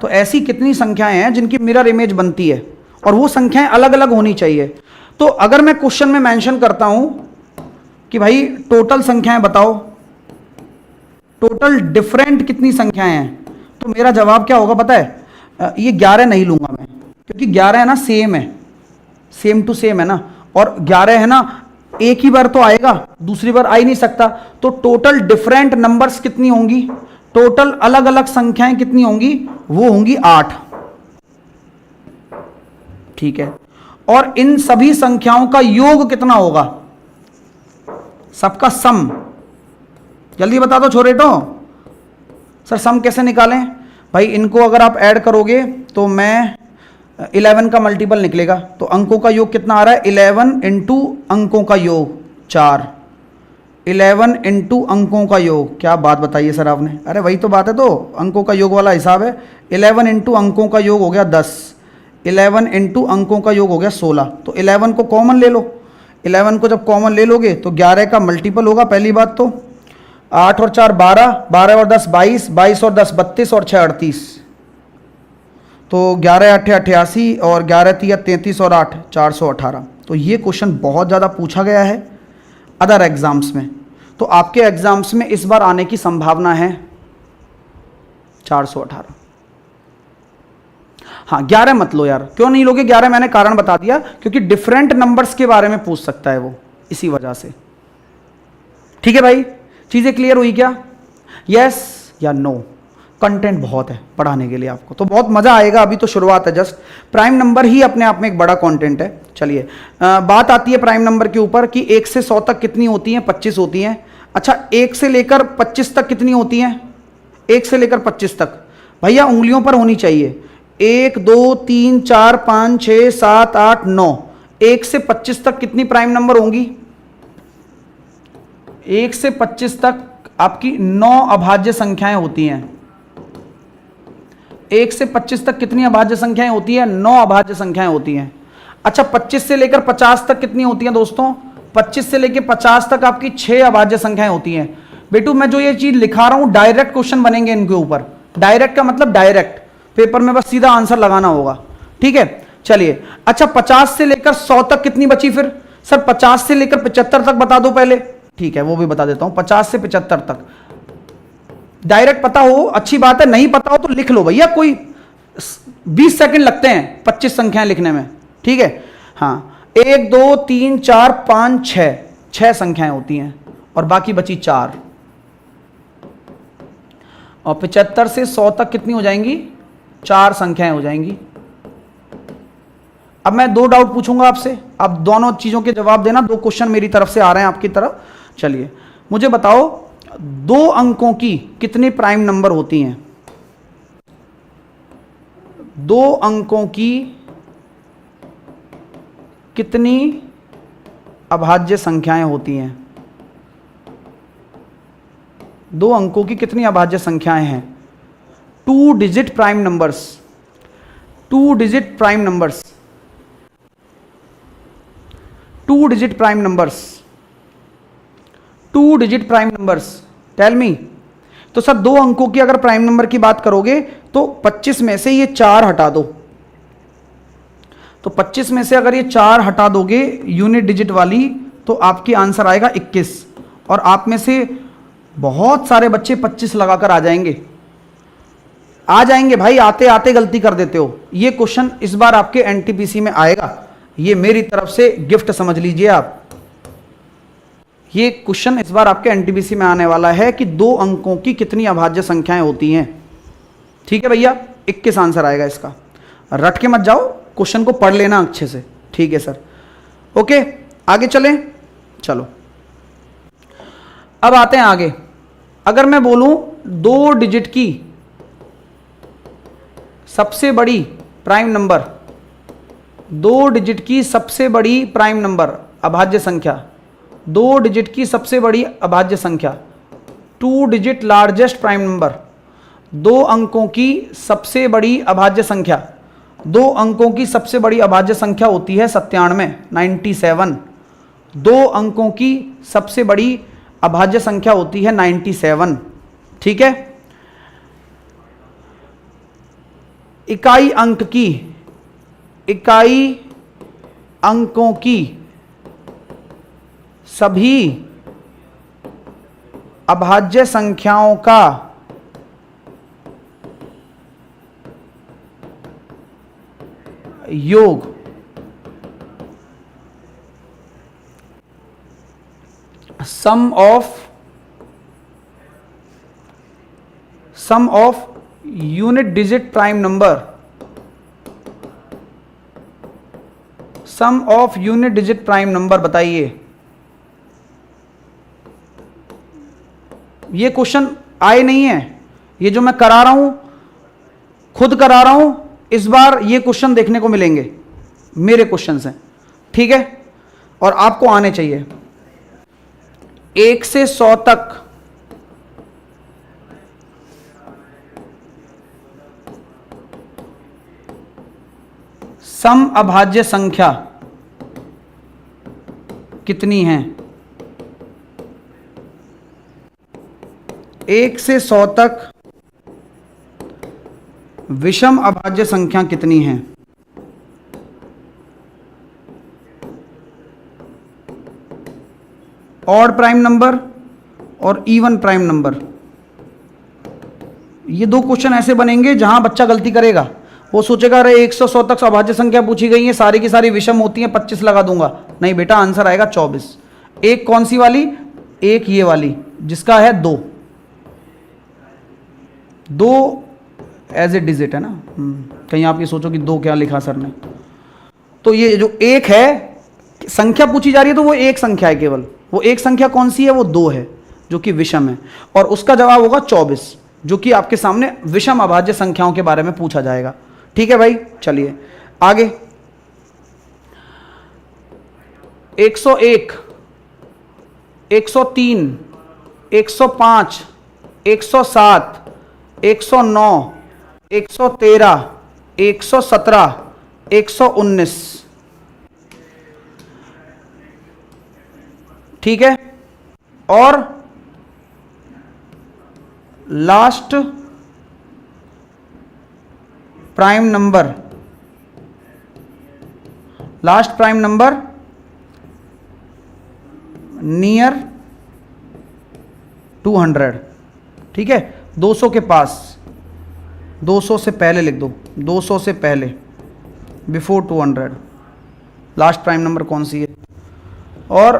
तो ऐसी कितनी संख्याएं हैं जिनकी मिरर इमेज बनती है, और वो संख्याएं अलग अलग होनी चाहिए। तो अगर मैं क्वेश्चन में मेंशन करता हूं कि भाई टोटल संख्याएं बताओ, टोटल डिफरेंट कितनी संख्याएं हैं, तो मेरा जवाब क्या होगा पता है, ये 11 नहीं लूंगा मैं, क्योंकि 11 है ना सेम है, सेम टू सेम है ना, और 11 है ना एक ही बार तो आएगा, दूसरी बार आ ही नहीं सकता। तो टोटल डिफरेंट नंबर्स कितनी होंगी, टोटल अलग अलग संख्याएं कितनी होंगी, वो होंगी 8, ठीक है। और इन सभी संख्याओं का योग कितना होगा, सबका सम। जल्दी बता दो छोरेटो, सर सम कैसे निकालें भाई, इनको अगर आप ऐड करोगे तो मैं 11 का मल्टीपल निकलेगा, तो अंकों का योग कितना आ रहा है, 11 इंटू अंकों का योग 4, 11 इंटू अंकों का योग। क्या बात बताइए सर आपने, अरे वही तो बात है, तो अंकों का योग वाला हिसाब है। 11 इंटू अंकों का योग हो गया 10, 11 इंटू अंकों का योग हो गया 16। तो 11 को कॉमन ले लो, 11 को जब कॉमन ले लोगे तो 11 का मल्टीपल होगा। पहली बात तो 8 और 4 12, 12 और 10 22, 22 और 10 32 और 6 38। तो 11 8 88 और 11 3 33 और 8 418। तो ये क्वेश्चन बहुत ज़्यादा पूछा गया है अदर एग्जाम्स में, तो आपके एग्जाम्स में इस बार आने की संभावना है 418। हाँ 11 मत लो यार, क्यों नहीं लोगे 11? मैंने कारण बता दिया, क्योंकि डिफरेंट नंबर्स के बारे में पूछ सकता है वो, इसी वजह से। ठीक है भाई, चीजें क्लियर हुई क्या? यस या नो? कंटेंट बहुत है पढ़ाने के लिए आपको, तो बहुत मजा आएगा। अभी तो शुरुआत है जस्ट, प्राइम नंबर ही अपने आप में एक बड़ा कंटेंट है। चलिए बात आती है प्राइम नंबर के ऊपर कि 1 से 100 तक कितनी होती हैं? 25 होती हैं। अच्छा 1 से लेकर 25 तक कितनी होती हैं? 1 से लेकर 25 तक भैया उंगलियों पर होनी चाहिए। 1 2 3 4 5 6 7 8 9। 1 से 25 तक कितनी प्राइम नंबर होंगी? 1 से 25 तक आपकी 9 अभाज्य संख्याएं होती हैं। 1 से 25 तक कितनी अभाज्य संख्याएं होती हैं? 9 अभाज्य संख्याएं होती हैं। अच्छा 25 से लेकर 50 तक कितनी होती हैं दोस्तों? 25 से लेकर 50 तक आपकी 6 अभाज्य संख्याएं होती हैं। बेटू मैं जो ये चीज लिखा रहा हूं डायरेक्ट क्वेश्चन बनेंगे इनके ऊपर। डायरेक्ट का मतलब डायरेक्ट, पेपर में बस सीधा आंसर लगाना होगा। ठीक है चलिए। अच्छा 50 से लेकर 100 तक कितनी बची फिर? सर 50 से लेकर 75 तक बता दो पहले। ठीक है वो भी बता देता हूं, 50 से 75 तक डायरेक्ट पता हो अच्छी बात है, नहीं पता हो तो लिख लो भैया, कोई 20 सेकंड लगते हैं 25 संख्याएं लिखने में। ठीक है हाँ 1 2 3 4 5 6 संख्याएं होती हैं और बाकी बची 4। और 75 से 100 तक कितनी हो जाएंगी? 4 संख्याएं हो जाएंगी। अब मैं 2 डाउट पूछूंगा आपसे, आप दोनों चीजों के जवाब देना। 2 क्वेश्चन मेरी तरफ से आ रहे हैं आपकी तरफ। चलिए मुझे बताओ 2 अंकों की कितनी प्राइम नंबर होती हैं? 2 अंकों की कितनी अभाज्य संख्याएं होती हैं? 2 अंकों की कितनी अभाज्य संख्याएं हैं? 2 digit prime numbers, 2 digit prime numbers, 2 digit prime numbers, 2 digit prime numbers, tell me. तो सर 2 अंकों की अगर प्राइम नंबर की बात करोगे तो 25 में से ये 4 हटा दो। तो 25 में से अगर ये 4 हटा दोगे यूनिट डिजिट वाली, तो आपकी आंसर आएगा 21। और आप में से बहुत सारे बच्चे 25 लगाकर आ जाएंगे भाई, आते आते गलती कर देते हो। ये क्वेश्चन इस बार आपके एनटीपीसी में आएगा, ये मेरी तरफ से गिफ्ट समझ लीजिए आप। ये क्वेश्चन इस बार आपके एनटीपीसी में आने वाला है कि 2 अंकों की कितनी अभाज्य संख्याएं होती हैं। ठीक है भैया 21 आंसर आएगा इसका। रट के मत जाओ, क्वेश्चन को पढ़ लेना अच्छे से। ठीक है सर ओके आगे चलें। चलो अब आते हैं आगे। अगर मैं बोलूं 2 डिजिट की सबसे बड़ी प्राइम नंबर, 2 डिजिट की सबसे बड़ी प्राइम नंबर अभाज्य संख्या, 2 डिजिट की सबसे बड़ी अभाज्य संख्या, 2 डिजिट लार्जेस्ट प्राइम नंबर, 2 अंकों की सबसे बड़ी अभाज्य संख्या। 2 अंकों की सबसे बड़ी अभाज्य संख्या होती है 97। 2 अंकों की सबसे बड़ी अभाज्य संख्या होती है 97। ठीक है इकाई अंकों की सभी अभाज्य संख्याओं का योग sum of unit digit prime number, sum of unit digit prime number. बताइए ये क्वेश्चन आए नहीं है, ये जो मैं करा रहा हूं खुद करा रहा हूं, इस बार ये क्वेश्चन देखने को मिलेंगे, मेरे क्वेश्चन हैं। ठीक है और आपको आने चाहिए। 1 से 100 तक सम अभाज्य संख्या कितनी है? 1 से 100 तक विषम अभाज्य संख्या कितनी है? ऑड प्राइम नंबर और इवन प्राइम नंबर। ये दो क्वेश्चन ऐसे बनेंगे जहां बच्चा गलती करेगा, वो सोचेगा अरे 1 से 100 तक अभाज्य संख्या पूछी गई है, सारी की सारी विषम होती हैं, 25 लगा दूंगा। नहीं बेटा, आंसर आएगा 24। एक कौन सी वाली? एक ये वाली जिसका है 2 एज ए डिजिट है ना। कहीं आप ये सोचो कि 2 क्या लिखा सर ने, तो ये जो एक है संख्या पूछी जा रही है तो वो एक संख्या है, केवल वो एक संख्या कौन सी है? वो 2 है जो कि विषम है, और उसका जवाब होगा 24 जो कि आपके सामने विषम अभाज्य संख्याओं के बारे में पूछा जाएगा। ठीक है भाई, चलिए आगे। 101, 103, 105, 107, 109, 113, 117, 119। ठीक है, और लास्ट प्राइम नंबर, नियर 200। ठीक है, 200 के पास, 200 से पहले लिख दो, 200 से पहले, बिफोर 200 लास्ट प्राइम नंबर कौन सी है? और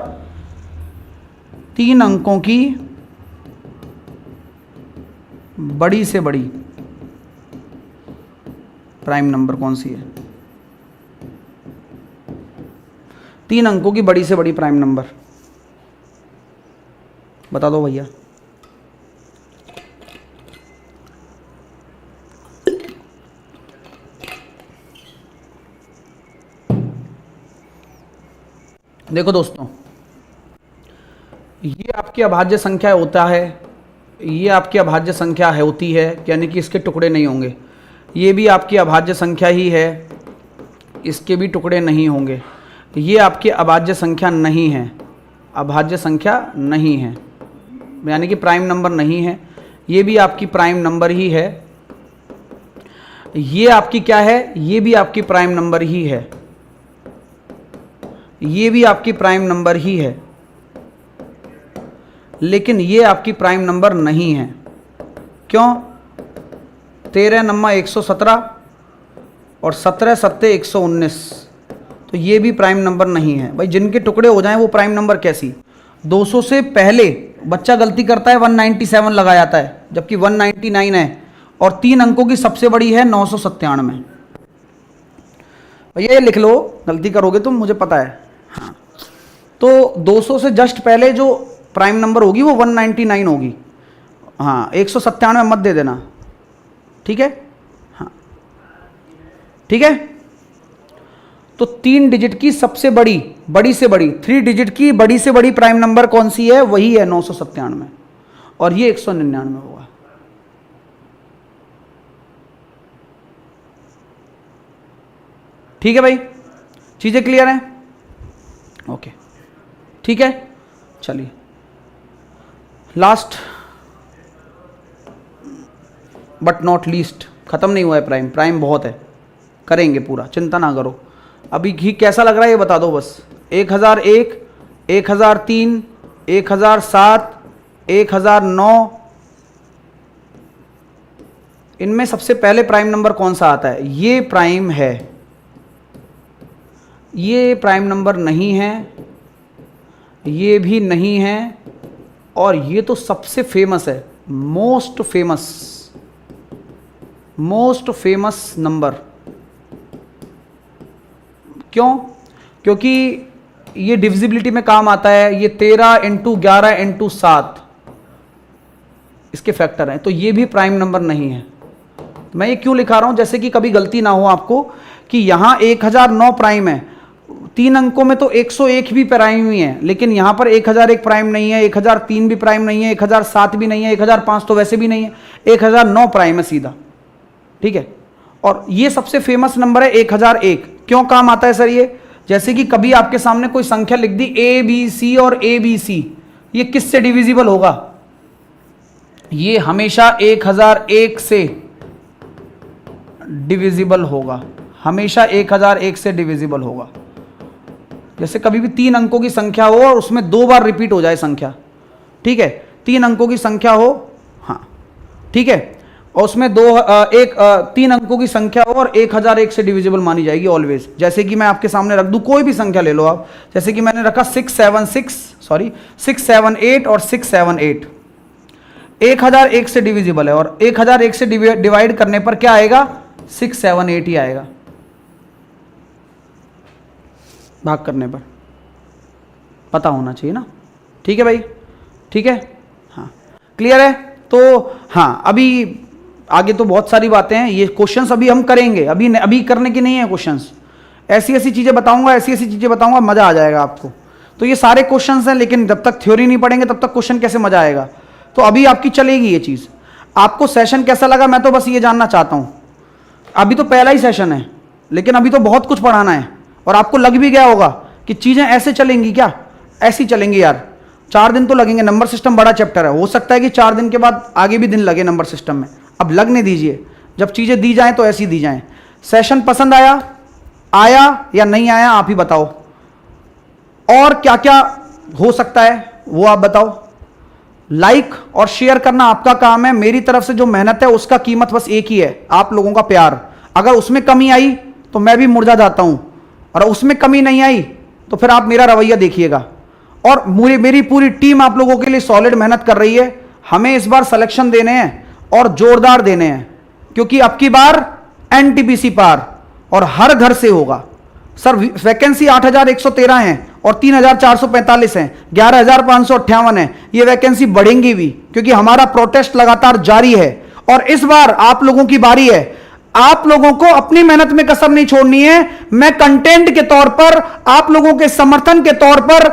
3 अंकों की बड़ी से बड़ी प्राइम नंबर कौन सी है? 3 अंकों की बड़ी से बड़ी प्राइम नंबर बता दो भैया। देखो दोस्तों, ये आपकी अभाज्य संख्या होता है, ये आपकी अभाज्य संख्या है होती है, यानी कि इसके टुकड़े नहीं होंगे। ये भी आपकी अभाज्य संख्या ही है, इसके भी टुकड़े नहीं होंगे। ये आपकी अभाज्य संख्या नहीं है, अभाज्य संख्या नहीं है, यानी कि प्राइम नंबर नहीं है। ये भी आपकी प्राइम नंबर ही है। ये आपकी क्या है? ये भी आपकी प्राइम नंबर ही है, ये भी आपकी प्राइम नंबर ही है, लेकिन ये आपकी प्राइम नंबर नहीं है। क्यों? 13 नम्मा 117 और 17 सत्ते 119, तो ये भी प्राइम नंबर नहीं है। भाई जिनके टुकड़े हो जाएं वो प्राइम नंबर कैसी? 200 से पहले बच्चा गलती करता है, 197 लगा जाता है, जबकि 199 है, और 3 अंकों की सबसे बड़ी है 997। भैया ये लिख लो, गलती करोगे तुम, मुझे पता है। हाँ, तो 200 से जस्ट पहले जो प्राइम नंबर होगी वो 199 होगी। हाँ, 197 मत दे देना, ठीक है? हाँ ठीक है। तो 3 डिजिट की सबसे बड़ी, बड़ी से बड़ी, 3 डिजिट की बड़ी से बड़ी प्राइम नंबर कौन सी है? वही है 997, और ये 199 होगा। ठीक है भाई, चीजें क्लियर हैं? ओके, ठीक है। चलिए लास्ट बट नॉट लीस्ट, खत्म नहीं हुआ है प्राइम, प्राइम बहुत है, करेंगे पूरा, चिंता ना करो। अभी घी कैसा लग रहा है ये बता दो बस। 1001, 1003, 1007, 1009, इनमें सबसे पहले प्राइम नंबर कौन सा आता है? ये प्राइम है, ये प्राइम नंबर नहीं है, ये भी नहीं है, और ये तो सबसे फेमस है, मोस्ट फेमस नंबर। क्यों? क्योंकि ये डिविजिबिलिटी में काम आता है। ये 13 × 11 × 7 इसके फैक्टर हैं, तो ये भी प्राइम नंबर नहीं है। मैं ये क्यों लिखा रहा हूं? जैसे कि कभी गलती ना हो आपको कि यहां 1009 प्राइम है, 3 अंकों में तो 101 भी प्राइम ही है, लेकिन यहां पर 1001 प्राइम नहीं है, 1003 भी प्राइम नहीं है, 1007 भी नहीं है, 1005 तो वैसे भी नहीं है, 1009 प्राइम है सीधा। ठीक है, और ये सबसे फेमस नंबर है 1001। क्यों काम आता है सर ये? जैसे कि कभी आपके सामने कोई संख्या लिख दी ABC और ABC, ये किससे डिविजिबल होगा? ये हमेशा 1001 से डिविजिबल होगा, हमेशा 1001 से डिविजिबल होगा। जैसे कभी भी 3 अंकों की संख्या हो और उसमें 2 बार रिपीट हो जाए संख्या, ठीक है, 3 अंकों की संख्या हो, हाँ ठीक है, और उसमें 3 अंकों की संख्या हो और 1001 से डिविजिबल मानी जाएगी ऑलवेज। जैसे कि मैं आपके सामने रख दूं, कोई भी संख्या ले लो आप, जैसे कि मैंने रखा 678 और 678, 1001 से डिविजिबल है, और 1001 से डिवाइड करने पर क्या आएगा? 678 ही आएगा, भाग करने पर। पता होना चाहिए ना, ठीक है भाई, ठीक है, हाँ क्लियर है। तो हाँ, अभी आगे तो बहुत सारी बातें हैं, ये क्वेश्चंस अभी हम करेंगे, अभी करने की नहीं है क्वेश्चंस, ऐसी ऐसी चीजें बताऊंगा, ऐसी ऐसी चीजें बताऊंगा, मजा आ जाएगा आपको। तो ये सारे क्वेश्चंस हैं, लेकिन जब तक थ्योरी नहीं पढ़ेंगे तब तक क्वेश्चन कैसे मजा आएगा? तो अभी आपकी चलेगी ये चीज। आपको सेशन कैसा लगा, मैं तो बस ये जानना चाहता हूं। अभी तो पहला ही सेशन है, लेकिन अभी तो बहुत कुछ पढ़ाना है, और आपको लग भी गया होगा कि चीजें ऐसे चलेंगी क्या? ऐसी चलेंगी यार, 4 दिन तो लगेंगे। नंबर सिस्टम बड़ा चैप्टर है, हो सकता है कि 4 दिन के बाद आगे भी दिन लगे नंबर सिस्टम में। अब लगने दीजिए, जब चीजें दी जाएं तो ऐसी दी जाएं। सेशन पसंद आया या नहीं आया, आप ही बताओ। और क्या क्या हो सकता है वो आप बताओ। लाइक और शेयर करना आपका काम है, मेरी तरफ से जो मेहनत है उसका कीमत बस एक ही है, आप लोगों का प्यार। अगर उसमें कमी आई तो मैं भी मुरझा जाता हूं, और उसमें कमी नहीं आई तो फिर आप मेरा रवैया देखिएगा। और मेरी पूरी टीम आप लोगों के लिए सॉलिड मेहनत कर रही है। हमें इस बार सिलेक्शन देने हैं और जोरदार देने हैं, क्योंकि अब की बार एनटीपीसी पार और हर घर से होगा। सर वैकेंसी 8113 है और 3445 है, 11558 है। ये वैकेंसी बढ़ेंगी भी, क्योंकि हमारा प्रोटेस्ट लगातार जारी है। और इस बार आप लोगों की बारी है, आप लोगों को अपनी मेहनत में कसर नहीं छोड़नी है। मैं कंटेंट के तौर पर, आप लोगों के समर्थन के तौर पर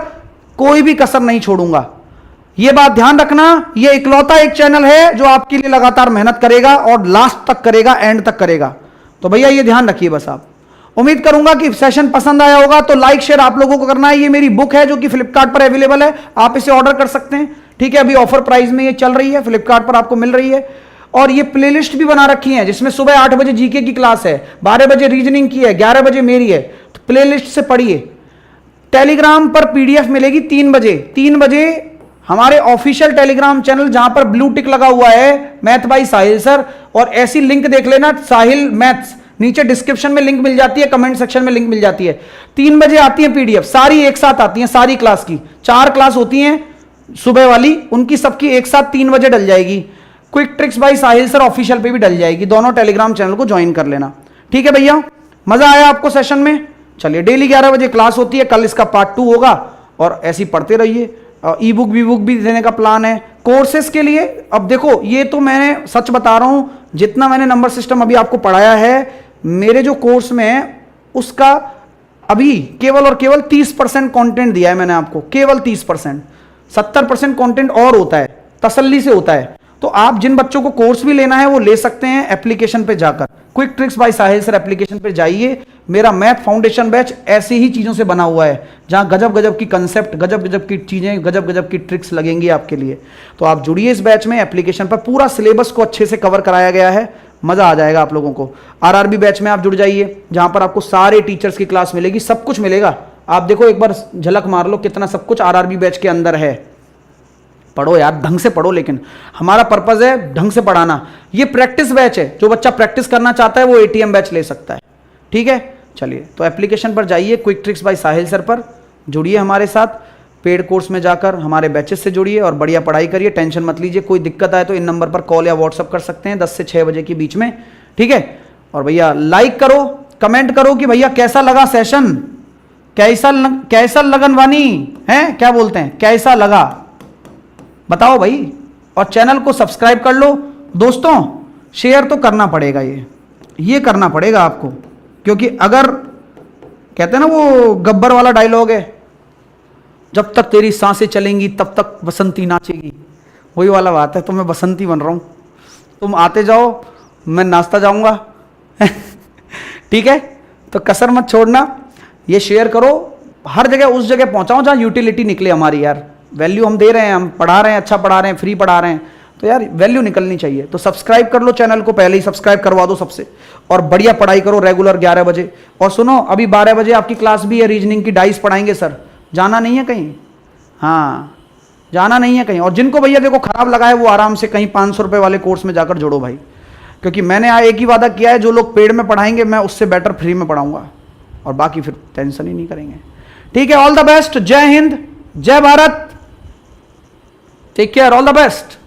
कोई भी कसर नहीं छोड़ूंगा। यह बात ध्यान रखना, यह इकलौता एक चैनल है जो आपके लिए लगातार मेहनत करेगा और लास्ट तक करेगा, एंड तक करेगा। तो भैया ये ध्यान रखिए बस आप। उम्मीद करूंगा कि सेशन पसंद आया होगा, तो लाइक शेयर आप लोगों को करना है। ये मेरी बुक है जो कि फ्लिपकार्ट पर अवेलेबल है, आप इसे ऑर्डर कर सकते हैं, ठीक है। अभी ऑफर प्राइस में ये चल रही है, फ्लिपकार्ट पर आपको मिल रही है। और ये प्लेलिस्ट भी बना रखी है, जिसमें सुबह 8 बजे जीके की क्लास है, 12 बजे रीजनिंग की है, 11 बजे मेरी है। तो प्लेलिस्ट से पढ़िए। टेलीग्राम पर पीडीएफ मिलेगी 3 बजे हमारे ऑफिशियल टेलीग्राम चैनल, जहां पर ब्लू टिक लगा हुआ है मैथ बाई साहिल सर, और ऐसी लिंक देख लेना साहिल मैथ्स, नीचे डिस्क्रिप्शन में लिंक मिल जाती है, कमेंट सेक्शन में लिंक मिल जाती है। 3 बजे आती है पीडीएफ, सारी एक साथ आती है, सारी क्लास की 4 क्लास होती हैं सुबह वाली, उनकी सबकी एक साथ 3 बजे डल जाएगी। Quick tricks by Sahil sir official पे भी डल जाएगी, दोनों टेलीग्राम चैनल को ज्वाइन कर लेना, ठीक है भैया। मजा आया आपको सेशन में? चलिए, डेली 11 बजे क्लास होती है, कल इसका पार्ट 2 होगा, और ऐसे ही पढ़ते रहिए। ई बुक वी बुक भी देने का प्लान है कोर्सेज के लिए। अब देखो, ये तो मैंने सच बता रहा हूं, जितना मैंने नंबर सिस्टम अभी आपको पढ़ाया है मेरे जो कोर्स में है, उसका अभी केवल और केवल 30% कंटेंट दिया है मैंने आपको, केवल 30%। 70% कंटेंट और होता है, तसल्ली से होता है। तो आप जिन बच्चों को कोर्स भी लेना है वो ले सकते हैं एप्लीकेशन पे जाकर, क्विक ट्रिक्स बाय साहिल सर एप्लीकेशन पे जाइए। मेरा मैथ फाउंडेशन बैच ऐसी ही चीजों से बना हुआ है, जहां गजब गजब की कंसेप्ट, गजब गजब की चीजें, गजब गजब की ट्रिक्स लगेंगी आपके लिए। तो आप जुड़िए इस बैच में, एप्लीकेशन पर पूरा सिलेबस को अच्छे से कवर कराया गया है, मजा आ जाएगा आप लोगों को। आरआरबी बैच में आप जुड़ जाइए, जहां पर आपको सारे टीचर्स की क्लास मिलेगी, सब कुछ मिलेगा। आप देखो, एक बार झलक मार लो कितना सब कुछ आरआरबी बैच के अंदर है। पढ़ो यार, ढंग से पढ़ो, लेकिन हमारा पर्पज है ढंग से पढ़ाना। ये प्रैक्टिस बैच है, जो बच्चा प्रैक्टिस करना चाहता है वो एटीएम बैच ले सकता है, ठीक है। चलिए, तो एप्लीकेशन पर जाइए, क्विक ट्रिक्स बाय साहिल सर पर जुड़िए हमारे साथ, पेड कोर्स में जाकर हमारे बैचेस से जुड़िए और बढ़िया पढ़ाई करिए। टेंशन मत लीजिए, कोई दिक्कत आए तो इन नंबर पर कॉल या व्हाट्सअप कर सकते हैं 10 से 6 बजे के बीच में, ठीक है। और भैया लाइक करो, कमेंट करो कि भैया कैसा लगा सेशन, कैसा लगन वानी है, क्या बोलते हैं, कैसा लगा बताओ भाई। और चैनल को सब्सक्राइब कर लो दोस्तों, शेयर तो करना पड़ेगा, ये करना पड़ेगा आपको, क्योंकि अगर कहते हैं ना वो गब्बर वाला डायलॉग है, जब तक तेरी सांसें चलेंगी तब तक बसंती नाचेगी, वही वाला बात है। तो मैं बसंती बन रहा हूं, तुम आते जाओ, मैं नाचता जाऊंगा। ठीक है, तो कसर मत छोड़ना, ये शेयर करो, हर जगह उस जगह पहुंचाओ जहां यूटिलिटी निकले हमारी। यार वैल्यू हम दे रहे हैं, हम पढ़ा रहे हैं, अच्छा पढ़ा रहे हैं, फ्री पढ़ा रहे हैं, तो यार वैल्यू निकलनी चाहिए। तो सब्सक्राइब कर लो चैनल को, पहले ही सब्सक्राइब करवा दो सबसे, और बढ़िया पढ़ाई करो रेगुलर 11 बजे। और सुनो, अभी 12 बजे आपकी क्लास भी है, रीजनिंग की डाइस पढ़ाएंगे सर, जाना नहीं है कहीं, हाँ जाना नहीं है कहीं। और जिनको भैया देखो खराब लगा है वो आराम से कहीं 500 रुपए वाले कोर्स में जाकर जोड़ो भाई, क्योंकि मैंने एक ही वादा किया है, जो लोग पेड में पढ़ाएंगे मैं उससे बेटर फ्री में पढ़ाऊंगा, और बाकी फिर टेंशन ही नहीं करेंगे। ठीक है, ऑल द बेस्ट, जय हिंद, जय Bharat, take care, all the best.